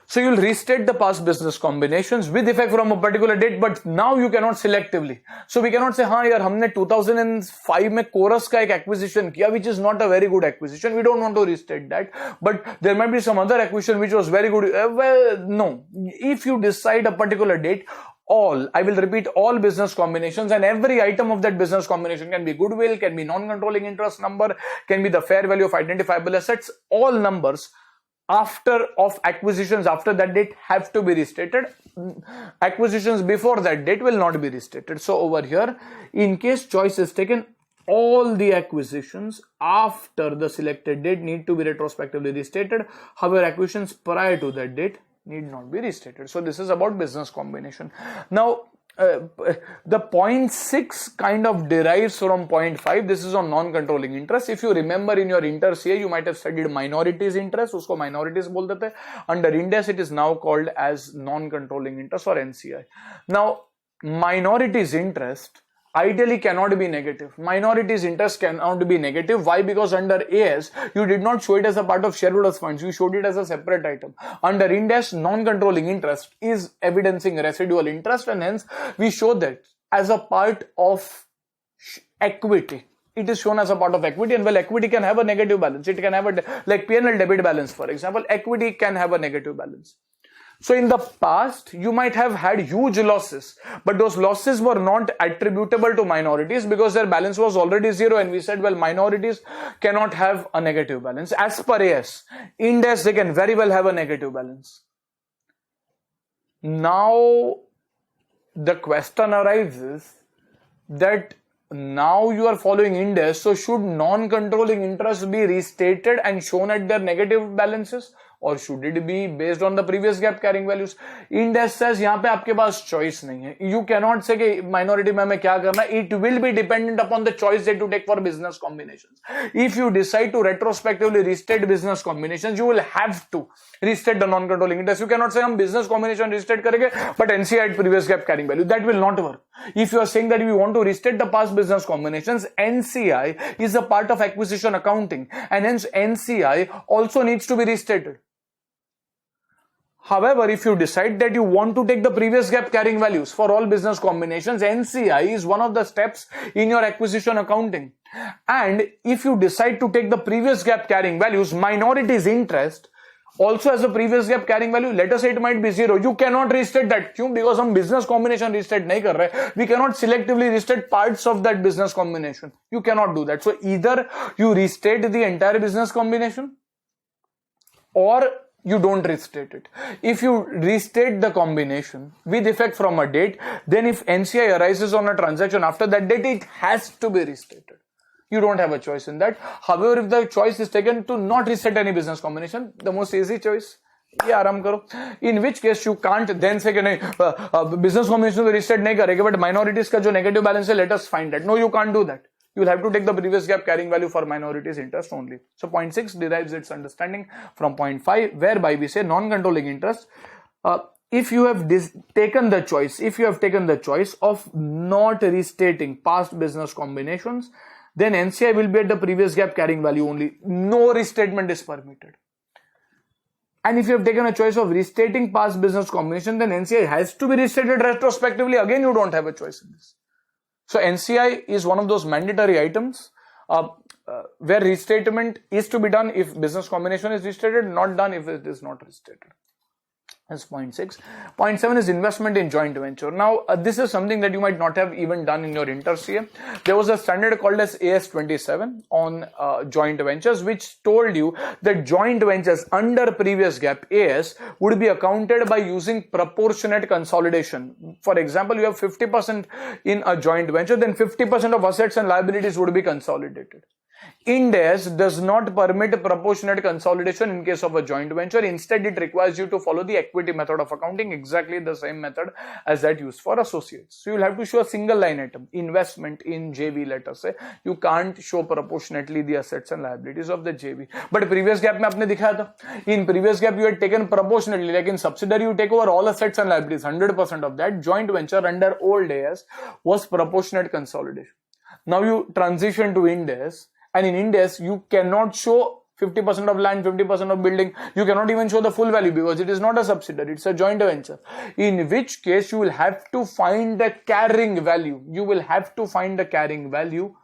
So you will restate the past business combinations with effect from a particular date, but now you cannot selectively. So we cannot say, हाँ यार हमने 2005 में Chorus का एक acquisition किया, which is not a very good acquisition. We don't want to restate that. But there might be some other acquisition which was very good. Well, no. If you decide a particular date, I will repeat, all business combinations and every item of that business combination can be goodwill, can be non-controlling interest number, can be the fair value of identifiable assets. All numbers of acquisitions after that date have to be restated. Acquisitions before that date will not be restated. So over here, in case choice is taken, all the acquisitions after the selected date need to be retrospectively restated. However, acquisitions prior to that date need not be restated. So this is about business combination. Now, the 0.6 kind of derives from 0.5. This is on non-controlling interest. If you remember in your inter CA, you might have studied minorities interest. Usko minorities बोल देते हैं. Under Ind AS, it is now called as non-controlling interest or NCI. Now, minorities interest ideally cannot be negative. Minorities interest cannot be negative. Why? Because under AS, you did not show it as a part of shareholders funds. You showed it as a separate item. Under Ind AS, non-controlling interest is evidencing residual interest, and hence we show that as a part of equity. It is shown as a part of equity, and well, equity can have a negative balance. It can have like P&L debit balance, for example. Equity can have a negative balance. So in the past, you might have had huge losses, but those losses were not attributable to minorities because their balance was already zero, and we said, well, minorities cannot have a negative balance. As per AS, Ind AS, they can very well have a negative balance. Now, the question arises that now you are following Ind AS, so should non-controlling interest be restated and shown at their negative balances? Or should it be based on the previous gap carrying values? Ind AS says यहाँ पे आपके पास choice नहीं है. You cannot say कि minority में हमें क्या करना है. It will be dependent upon the choice that you take for business combinations. If you decide to retrospectively restate business combinations, you will have to restate the non-controlling interest. You cannot say हम business combination restate करेंगे, but NCI at previous gap carrying value. That will not work. If you are saying that we want to restate the past business combinations, NCI is a part of acquisition accounting, and hence NCI also needs to be restated. However, if you decide that you want to take the previous gap carrying values for all business combinations, NCI is one of the steps in your acquisition accounting. And if you decide to take the previous gap carrying values, minorities interest also has a previous gap carrying value. Let us say it might be zero. You cannot restate that. Kyun? Because हम business combination restate नहीं कर रहे. We cannot selectively restate parts of that business combination. You cannot do that. So either you restate the entire business combination, or you don't restate it. If you restate the combination with effect from a date, then if NCI arises on a transaction after that date, it has to be restated. You don't have a choice in that. However, if the choice is taken to not restate any business combination, the most easy choice, ये आराम करो. In which case you can't then say कि नहीं business combination तो restate नहीं करेंगे, but minorities का जो negative balance है, let us find that. No, you can't do that. You will have to take the previous gap carrying value for minorities interest only. So 0.6 derives its understanding from 0.5, whereby we say non-controlling interest. If you have taken the choice of not restating past business combinations, then NCI will be at the previous gap carrying value only. No restatement is permitted. And if you have taken a choice of restating past business combination, then NCI has to be restated retrospectively. Again, you don't have a choice in this. So NCI is one of those mandatory items. where restatement is to be done if business combination is restated, not done if it is not restated. That's point 6. Point 7 is investment in joint venture. Now, this is something that you might not have even done in your inter-CA. There was a standard called as AS27 on joint ventures, which told you that joint ventures under previous gap AS would be accounted by using proportionate consolidation. For example, you have 50% in a joint venture, then 50% of assets and liabilities would be consolidated. Ind AS does not permit proportionate consolidation in case of a joint venture. Instead, it requires you to follow the equity method of accounting, exactly the same method as that used for associates. So, you will have to show a single line item, investment in JV, let us say. You can't show proportionately the assets and liabilities of the JV. But previous gap में आपने दिखाया था. In previous gap, you had taken proportionately, like in subsidiary, you take over all assets and liabilities, 100% of that. Joint venture under old AS was proportionate consolidation. Now, you transition to Ind AS. And in Ind AS, you cannot show 50% of land, 50% of building. You cannot even show the full value because it is not a subsidiary, it's a joint venture. In which case, you will have to find the carrying value. You will have to find the carrying value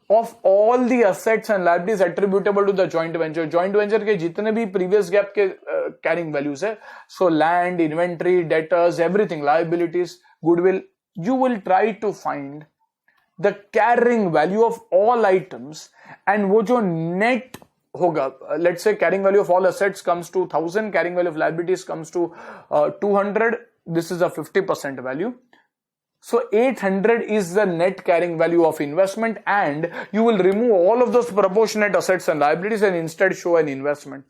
of all the assets and liabilities attributable to the joint venture. Joint venture के जितने भी previous gap के carrying values है, so land, inventory, debtors, everything, liabilities, goodwill, you will try to find the carrying value of all items, and वो जो net होगा, let's say carrying value of all assets comes to 1000, carrying value of liabilities comes to 200, this is a 50% value. So 800 is the net carrying value of investment, and you will remove all of those proportionate assets and liabilities and instead show an investment.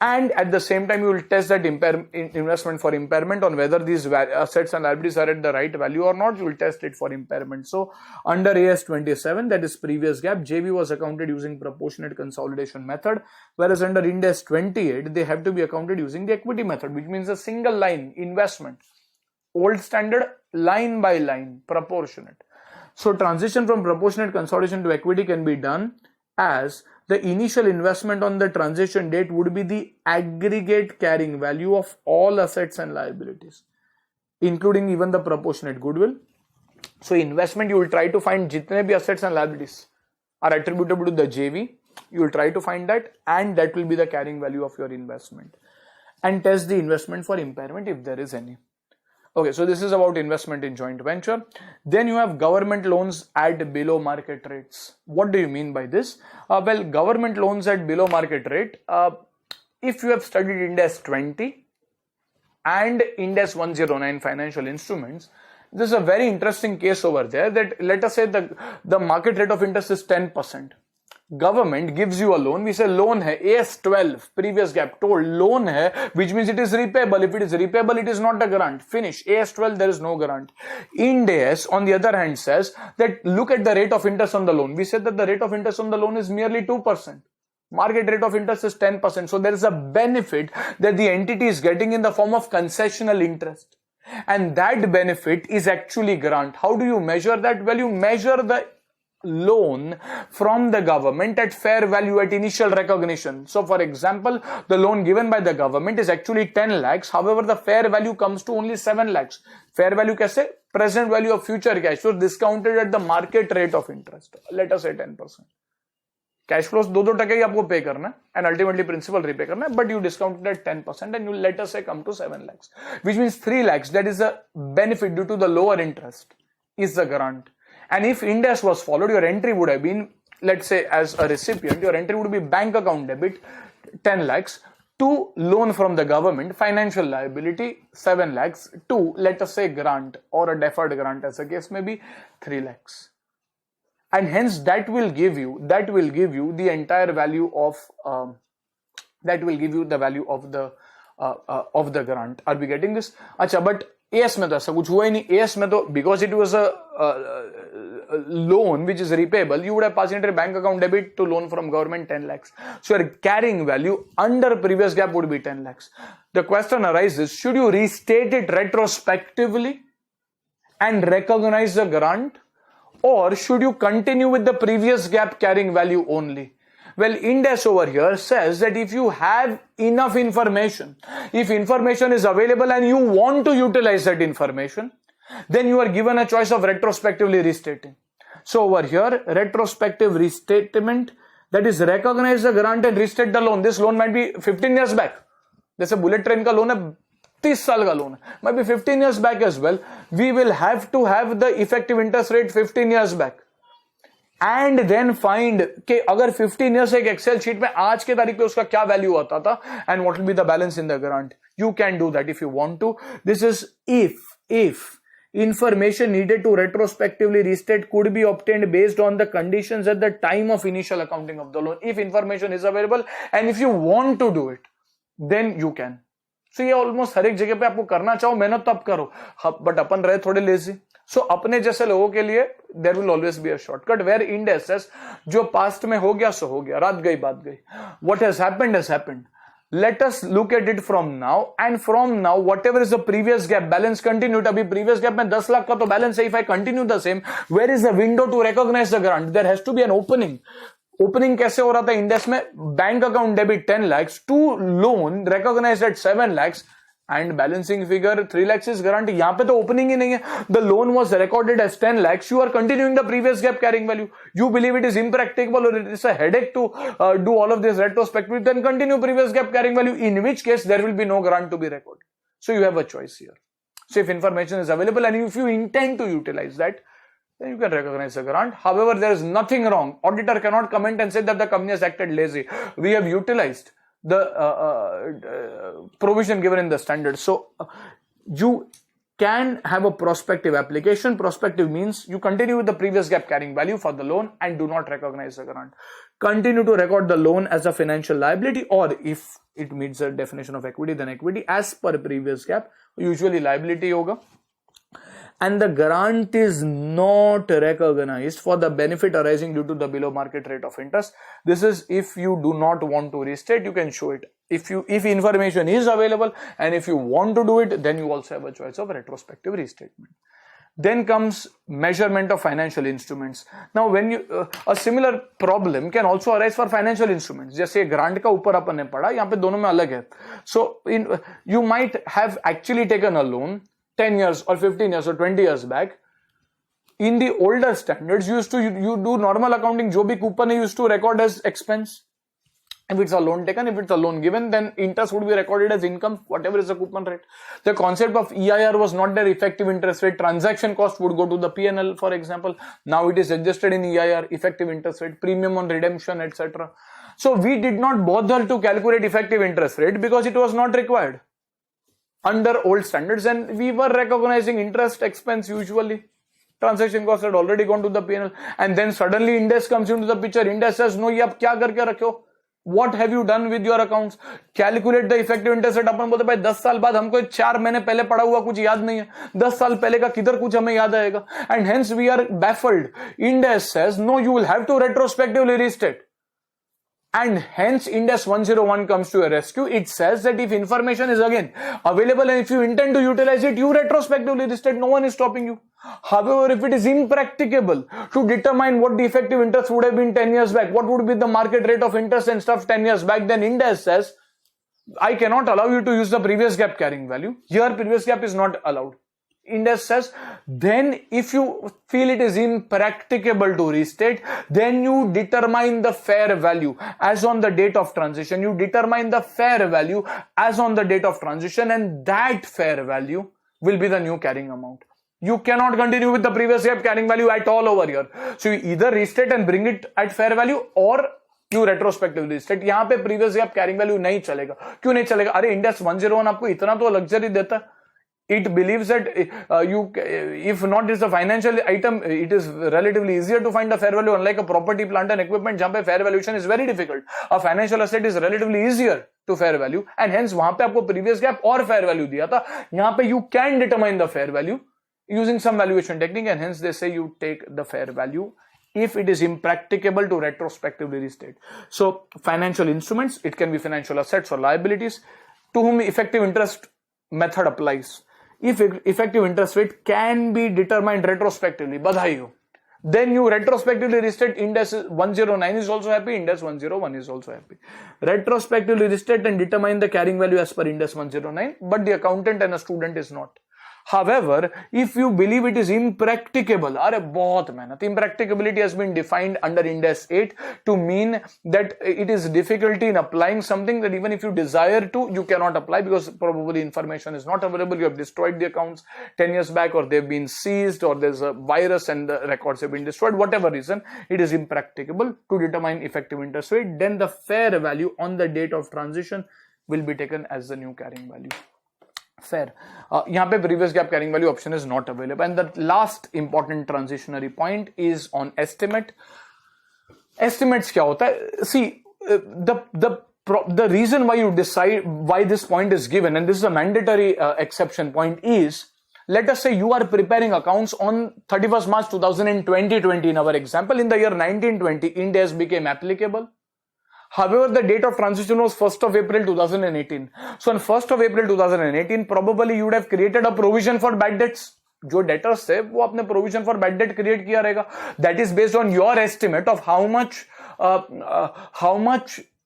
And at the same time, you will test that investment for impairment on whether these assets and liabilities are at the right value or not. You will test it for impairment. So under AS27, that is previous gap, JV was accounted using proportionate consolidation method, whereas under Ind AS 28, they have to be accounted using the equity method, which means a single line investment. Old standard, line by line, proportionate. So transition from proportionate consolidation to equity can be done as the initial investment on the transition date would be the aggregate carrying value of all assets and liabilities, including even the proportionate goodwill. So investment, you will try to find jitne bhi assets and liabilities are attributable to the JV. You will try to find that, and that will be the carrying value of your investment. And test the investment for impairment if there is any. Okay, so this is about investment in joint venture. Then you have government loans at below market rates. What do you mean by this? Well, government loans at below market rate, if you have studied Ind AS 20 and Ind AS 109 financial instruments, this is a very interesting case over there that let us say the market rate of interest is 10%. Government gives you a loan, we say loan hai, AS12, previous gap told loan hai, which means it is repayable. If it is repayable, it is not a grant. Finish. AS12, there is no grant. Ind AS, on the other hand, says that look at the rate of interest on the loan. We said that the rate of interest on the loan is merely 2%. Market rate of interest is 10%. So there is a benefit that the entity is getting in the form of concessional interest. And that benefit is actually grant. How do you measure that? Well, you measure the loan from the government at fair value at initial recognition. So for example, the loan given by the government is actually 10 lakhs. However, the fair value comes to only 7 lakhs. Fair value kaise? Present value of future cash flows discounted at the market rate of interest. Let us say 10%. Cash flows 2% ही आपको pay करना है and ultimately principal repay करना है, but you discounted at 10% and you let us say come to 7 lakhs, which means 3 lakhs, that is a benefit due to the lower interest, is the grant. And if Ind AS was followed, your entry would have been, let's say as a recipient, your entry would be bank account debit 10 lakhs to loan from the government, financial liability 7 lakhs to, let us say, grant or a deferred grant as a case may be 3 lakhs. And hence that will give you the entire value of that will give you the value of the grant. Are we getting this? Acha, but AS में तो ऐसा कुछ हुआ ही नहीं. AS में तो because it was a loan which is repayable, you would have passed into a bank account debit to loan from government 10 lakhs. So your carrying value under previous gap would be 10 lakhs. The question arises, should you restate it retrospectively and recognize the grant, or should you continue with the previous gap carrying value only? Well, Ind AS over here says that if you have enough information, if information is available and you want to utilize that information, then you are given a choice of retrospectively restating. So over here, retrospective restatement, that is recognize the grant and restate the loan. This loan might be 15 years back. जैसे bullet train का loan है 30 साल का loan है, might be 15 years back as well. We will have to have the effective interest rate 15 years back. And then find कि अगर 15 years एक Excel sheet में आज के तारीख पे उसका क्या वैल्यू आता था and what will be the balance in the grant. You can do that if you want to. This is if information needed to retrospectively restate could be obtained based on the conditions at the time of initial accounting of the loan. If information is available and if you want to do it, then you can. So ये almost हर एक जगह पे आपको करना चाहो मेहनत तब करो, बट अपन रहे थोड़े लेजी. सो अपने जैसे लोगों के लिए there will always be a shortcut where Ind ASes जो पास्ट में हो गया सो हो गया, रात गई बात गई. What has happened. Let us look at it from now, and from now whatever is the previous gap, balance continued. अभी previous gap में 10 लाख का तो balance है. If I continue the same, where is the window to recognize the grant? There has to be an opening. Opening कैसे हो रहा था index में? Bank account debit 10 lakhs to loan recognized at 7 lakhs and balancing figure 3 lakhs is guarantee. यहां पे तो opening ही नहीं है. The loan was recorded as 10 lakhs. You are continuing the previous gap carrying value. You believe it is impracticable or it is a headache to do all of this retrospectively, then continue previous gap carrying value, in which case there will be no grant to be recorded. So you have a choice here. So if information is available and if you intend to utilize that, then you can recognize the grant. However, there is nothing wrong. Auditor cannot comment and say that the company has acted lazy. We have utilized the provision given in the standard. So you can have a prospective application. Prospective means you continue with the previous gap carrying value for the loan and do not recognize the grant. Continue to record the loan as a financial liability, or if it meets the definition of equity, then equity as per previous gap, usually liability hoga. And the grant is not recognized for the benefit arising due to the below market rate of interest. This is if you do not want to restate, you can show it. If information is available and if you want to do it, then you also have a choice of retrospective restatement. Then comes measurement of financial instruments. Now when you a similar problem can also arise for financial instruments. जैसे grant का ऊपर अपन ने पढ़ा, यहाँ पे दोनों में अलग है. So you might have actually taken a loan 10 years or 15 years or 20 years back. In the older standards, you do normal accounting. जो भी coupon used to record as expense. If it's a loan taken, if it's a loan given, then interest would be recorded as income, whatever is the coupon rate. The concept of EIR was not there. Effective interest rate, transaction cost would go to the P&L, for example. Now it is adjusted in EIR, effective interest rate, premium on redemption, etc. So we did not bother to calculate effective interest rate because it was not required under old standards, and we were recognizing interest expense usually. Transaction cost had already gone to the P&L, and then suddenly Ind AS comes into the picture. Ind AS says, no, ये आप क्या करके रखे हो? What have you done with your accounts? Calculate the effective interest rate. अपन बोलते भाई 10 साल बाद हमको 4 महीने पहले पढ़ा हुआ कुछ याद नहीं है. 10 साल पहले का किधर कुछ हमें याद आएगा? And hence we are baffled. Ind AS says, no, you will have to retrospectively restate. And hence Ind AS 101 comes to a rescue. It says that if information is again available and if you intend to utilize it, you retrospectively restate. No one is stopping you. However, if it is impracticable to determine what the effective interest would have been 10 years back, what would be the market rate of interest and stuff 10 years back, then Ind AS says, I cannot allow you to use the previous gap carrying value. Here, previous gap is not allowed. Ind AS says, then if you feel it is impracticable to restate, then you determine the fair value as on the date of transition. You determine the fair value as on the date of transition, and that fair value will be the new carrying amount. You cannot continue with the previous gap carrying value at all over here. So you either restate and bring it at fair value, or you retrospectively restate. यहाँ पे previous gap carrying value नहीं चलेगा. क्यों नहीं चलेगा? अरे Ind AS 101 आपको इतना तो luxury देता है. It believes that if not is a financial item, it is relatively easier to find a fair value, unlike a property, plant and equipment, जहाँ पे fair valuation is very difficult. A financial asset is relatively easier to fair value, and hence वहाँ पे आपको previous gap और fair value दिया था. यहाँ पे you can determine the fair value using some valuation technique, and hence they say you take the fair value if it is impracticable to retrospectively restate. So financial instruments, it can be financial assets or liabilities to whom effective interest method applies. If effective interest rate can be determined retrospectively, badhai ho, then you retrospectively restate. Ind AS 109 is also happy, Ind AS 101 is also happy. Retrospectively restate and determine the carrying value as per Ind AS 109, but the accountant and a student is not. However, if you believe it is impracticable, अरे बहुत मेहनत, impracticability has been defined under Ind AS 8 to mean that it is difficulty in applying something that even if you desire to, you cannot apply because probably information is not available. You have destroyed the accounts 10 years back, or they've been seized, or there's a virus and the records have been destroyed. Whatever reason, it is impracticable to determine effective interest rate. Then the fair value on the date of transition will be taken as the new carrying value. Fair. यहाँ पे previous gap carrying value option is not available. And the last important transitionary point is on estimate. Estimates क्या होता है? See, the reason why you decide why this point is given, and this is a mandatory exception point, is let us say you are preparing accounts on 31st March 2020 in our example. In the year 1920, Ind AS became applicable. However, the date of transition was 1st of April 2018. So on 1st of April 2018, probably you would have created a provision for bad debts. जो debtors थे वो अपने provision for bad debt create किया रहेगा. That is based on your estimate of how much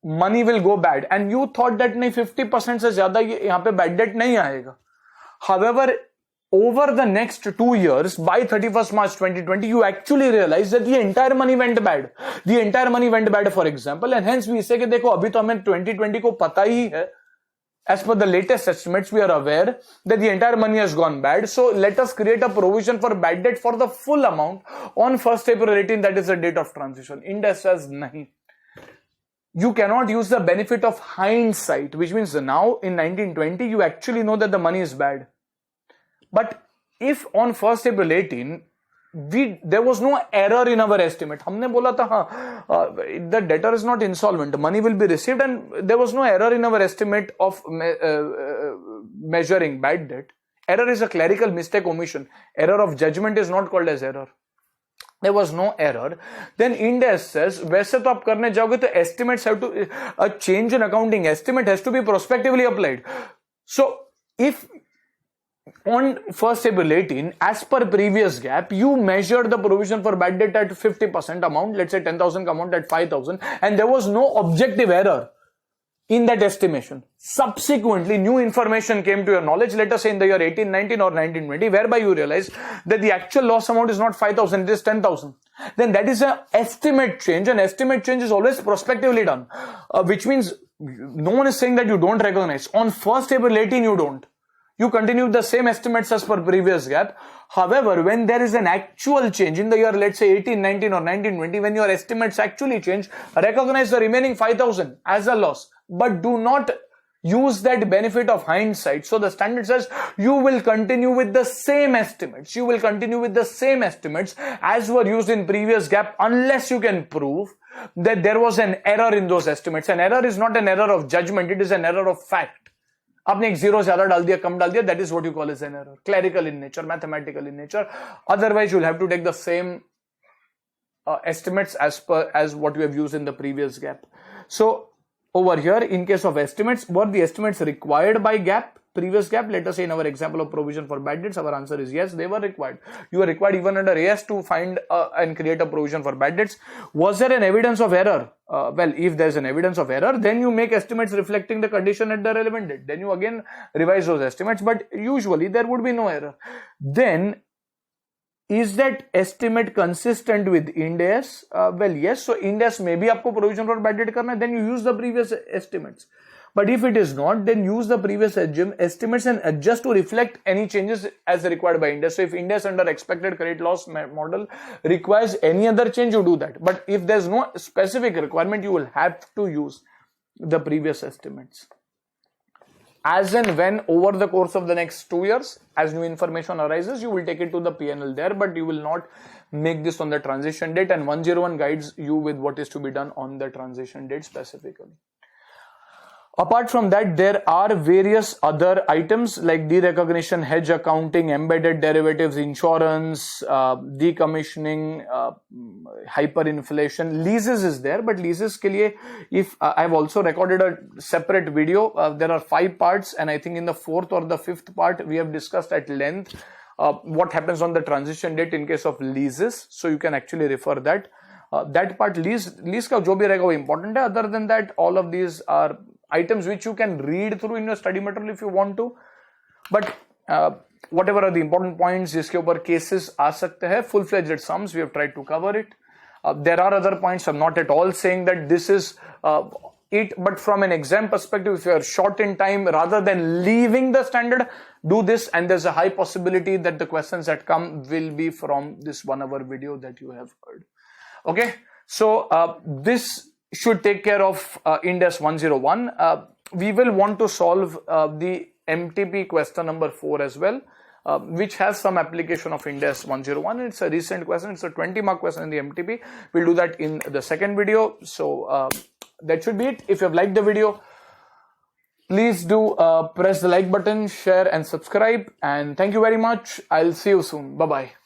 money will go bad. And you thought that नहीं 50% से ज्यादा यहाँ पे bad debt नहीं आएगा. However, over the next 2 years, by 31st March 2020, you actually realize that the entire money went bad. The entire money went bad, for example, and hence we say कि देखो अभी तो हमें 2020 को पता ही है. As per the latest estimates, we are aware that the entire money has gone bad. So let us create a provision for bad debt for the full amount on 1st April 18. That is the date of transition. Ind AS says nahi. You cannot use the benefit of hindsight, which means now in 1920 you actually know that the money is bad. But if on 1st April 18, there was no error in our estimate. हमने बोला था the debtor is not insolvent, money will be received, and there was no error in our estimate of measuring bad debt. Error is a clerical mistake, omission. Error of judgment is not called as error. There was no error. Then Ind AS says, वैसे तो आप करने जाओगे तो estimates have to, a change in accounting estimate has to be prospectively applied. So if on 1st April 18, as per previous gap, you measured the provision for bad debt at 50% amount, let's say 10,000 amount at 5,000, and there was no objective error in that estimation. Subsequently, new information came to your knowledge, let us say in the year 1819 or 1920, whereby you realize that the actual loss amount is not 5,000, it is 10,000. Then that is an estimate change, and estimate change is always prospectively done, which means no one is saying that you don't recognize. On 1st April 18, you don't. You continue the same estimates as per previous gap. However, when there is an actual change in the year, let's say 1819 or 1920, when your estimates actually change, recognize the remaining 5,000 as a loss, but do not use that benefit of hindsight. So the standard says you will continue with the same estimates. You will continue with the same estimates as were used in previous gap unless you can prove that there was an error in those estimates. An error is not an error of judgment, it is an error of fact. आपने एक zero ज्यादा डाल दिया, कम डाल दिया, that is what you call as an error. Clerical in nature, mathematical in nature. Otherwise, you'll have to take the same estimates as what you have used in the previous gap. So over here, in case of estimates, were the estimates required by gap, previous gap? Let us say in our example of provision for bad debts, our answer is yes, they were required. You are required even under AS to find and create a provision for bad debts. Was there an evidence of error? Well, if there is an evidence of error, then you make estimates reflecting the condition at the relevant date. Then you again revise those estimates, but usually there would be no error. Then, is that estimate consistent with Ind AS? Well, yes. So Ind AS maybe आपको provision for bad debt करना है, then you use the previous estimates. But if it is not, then use the previous estimates and adjust to reflect any changes as required by Ind AS. So if Ind AS under expected credit loss model requires any other change, you do that. But if there's no specific requirement, you will have to use the previous estimates. As and when over the course of the next 2 years, as new information arises, you will take it to the P&L there, but you will not make this on the transition date, and 101 guides you with what is to be done on the transition date specifically. Apart from that, there are various other items like derecognition, hedge accounting, embedded derivatives, insurance, decommissioning, hyperinflation. Leases is there, but leases ke liye, if I've also recorded a separate video, there are 5 parts, and I think in the 4th or the 5th part we have discussed at length what happens on the transition date in case of leases. So you can actually refer that. That part, lease ka jo bhi rahega wo important hai. Other than that, all of these are items which you can read through in your study material if you want to. But whatever are the important points जिसके ऊपर cases आ सकते हैं, full-fledged sums, we have tried to cover it. There are other points. I'm not at all saying that this is it, but from an exam perspective, if you are short in time, rather than leaving the standard, do this, and there's a high possibility that the questions that come will be from this 1 hour video that you have heard. Okay, so this should take care of Ind AS 101. We will want to solve the MTP question number 4 as well, which has some application of Ind AS 101. It's a recent question. It's a 20-mark question in the MTP. We'll do that in the second video. So that should be it. If you have liked the video, please do press the like button, share and subscribe. And thank you very much. I'll see you soon. Bye-bye.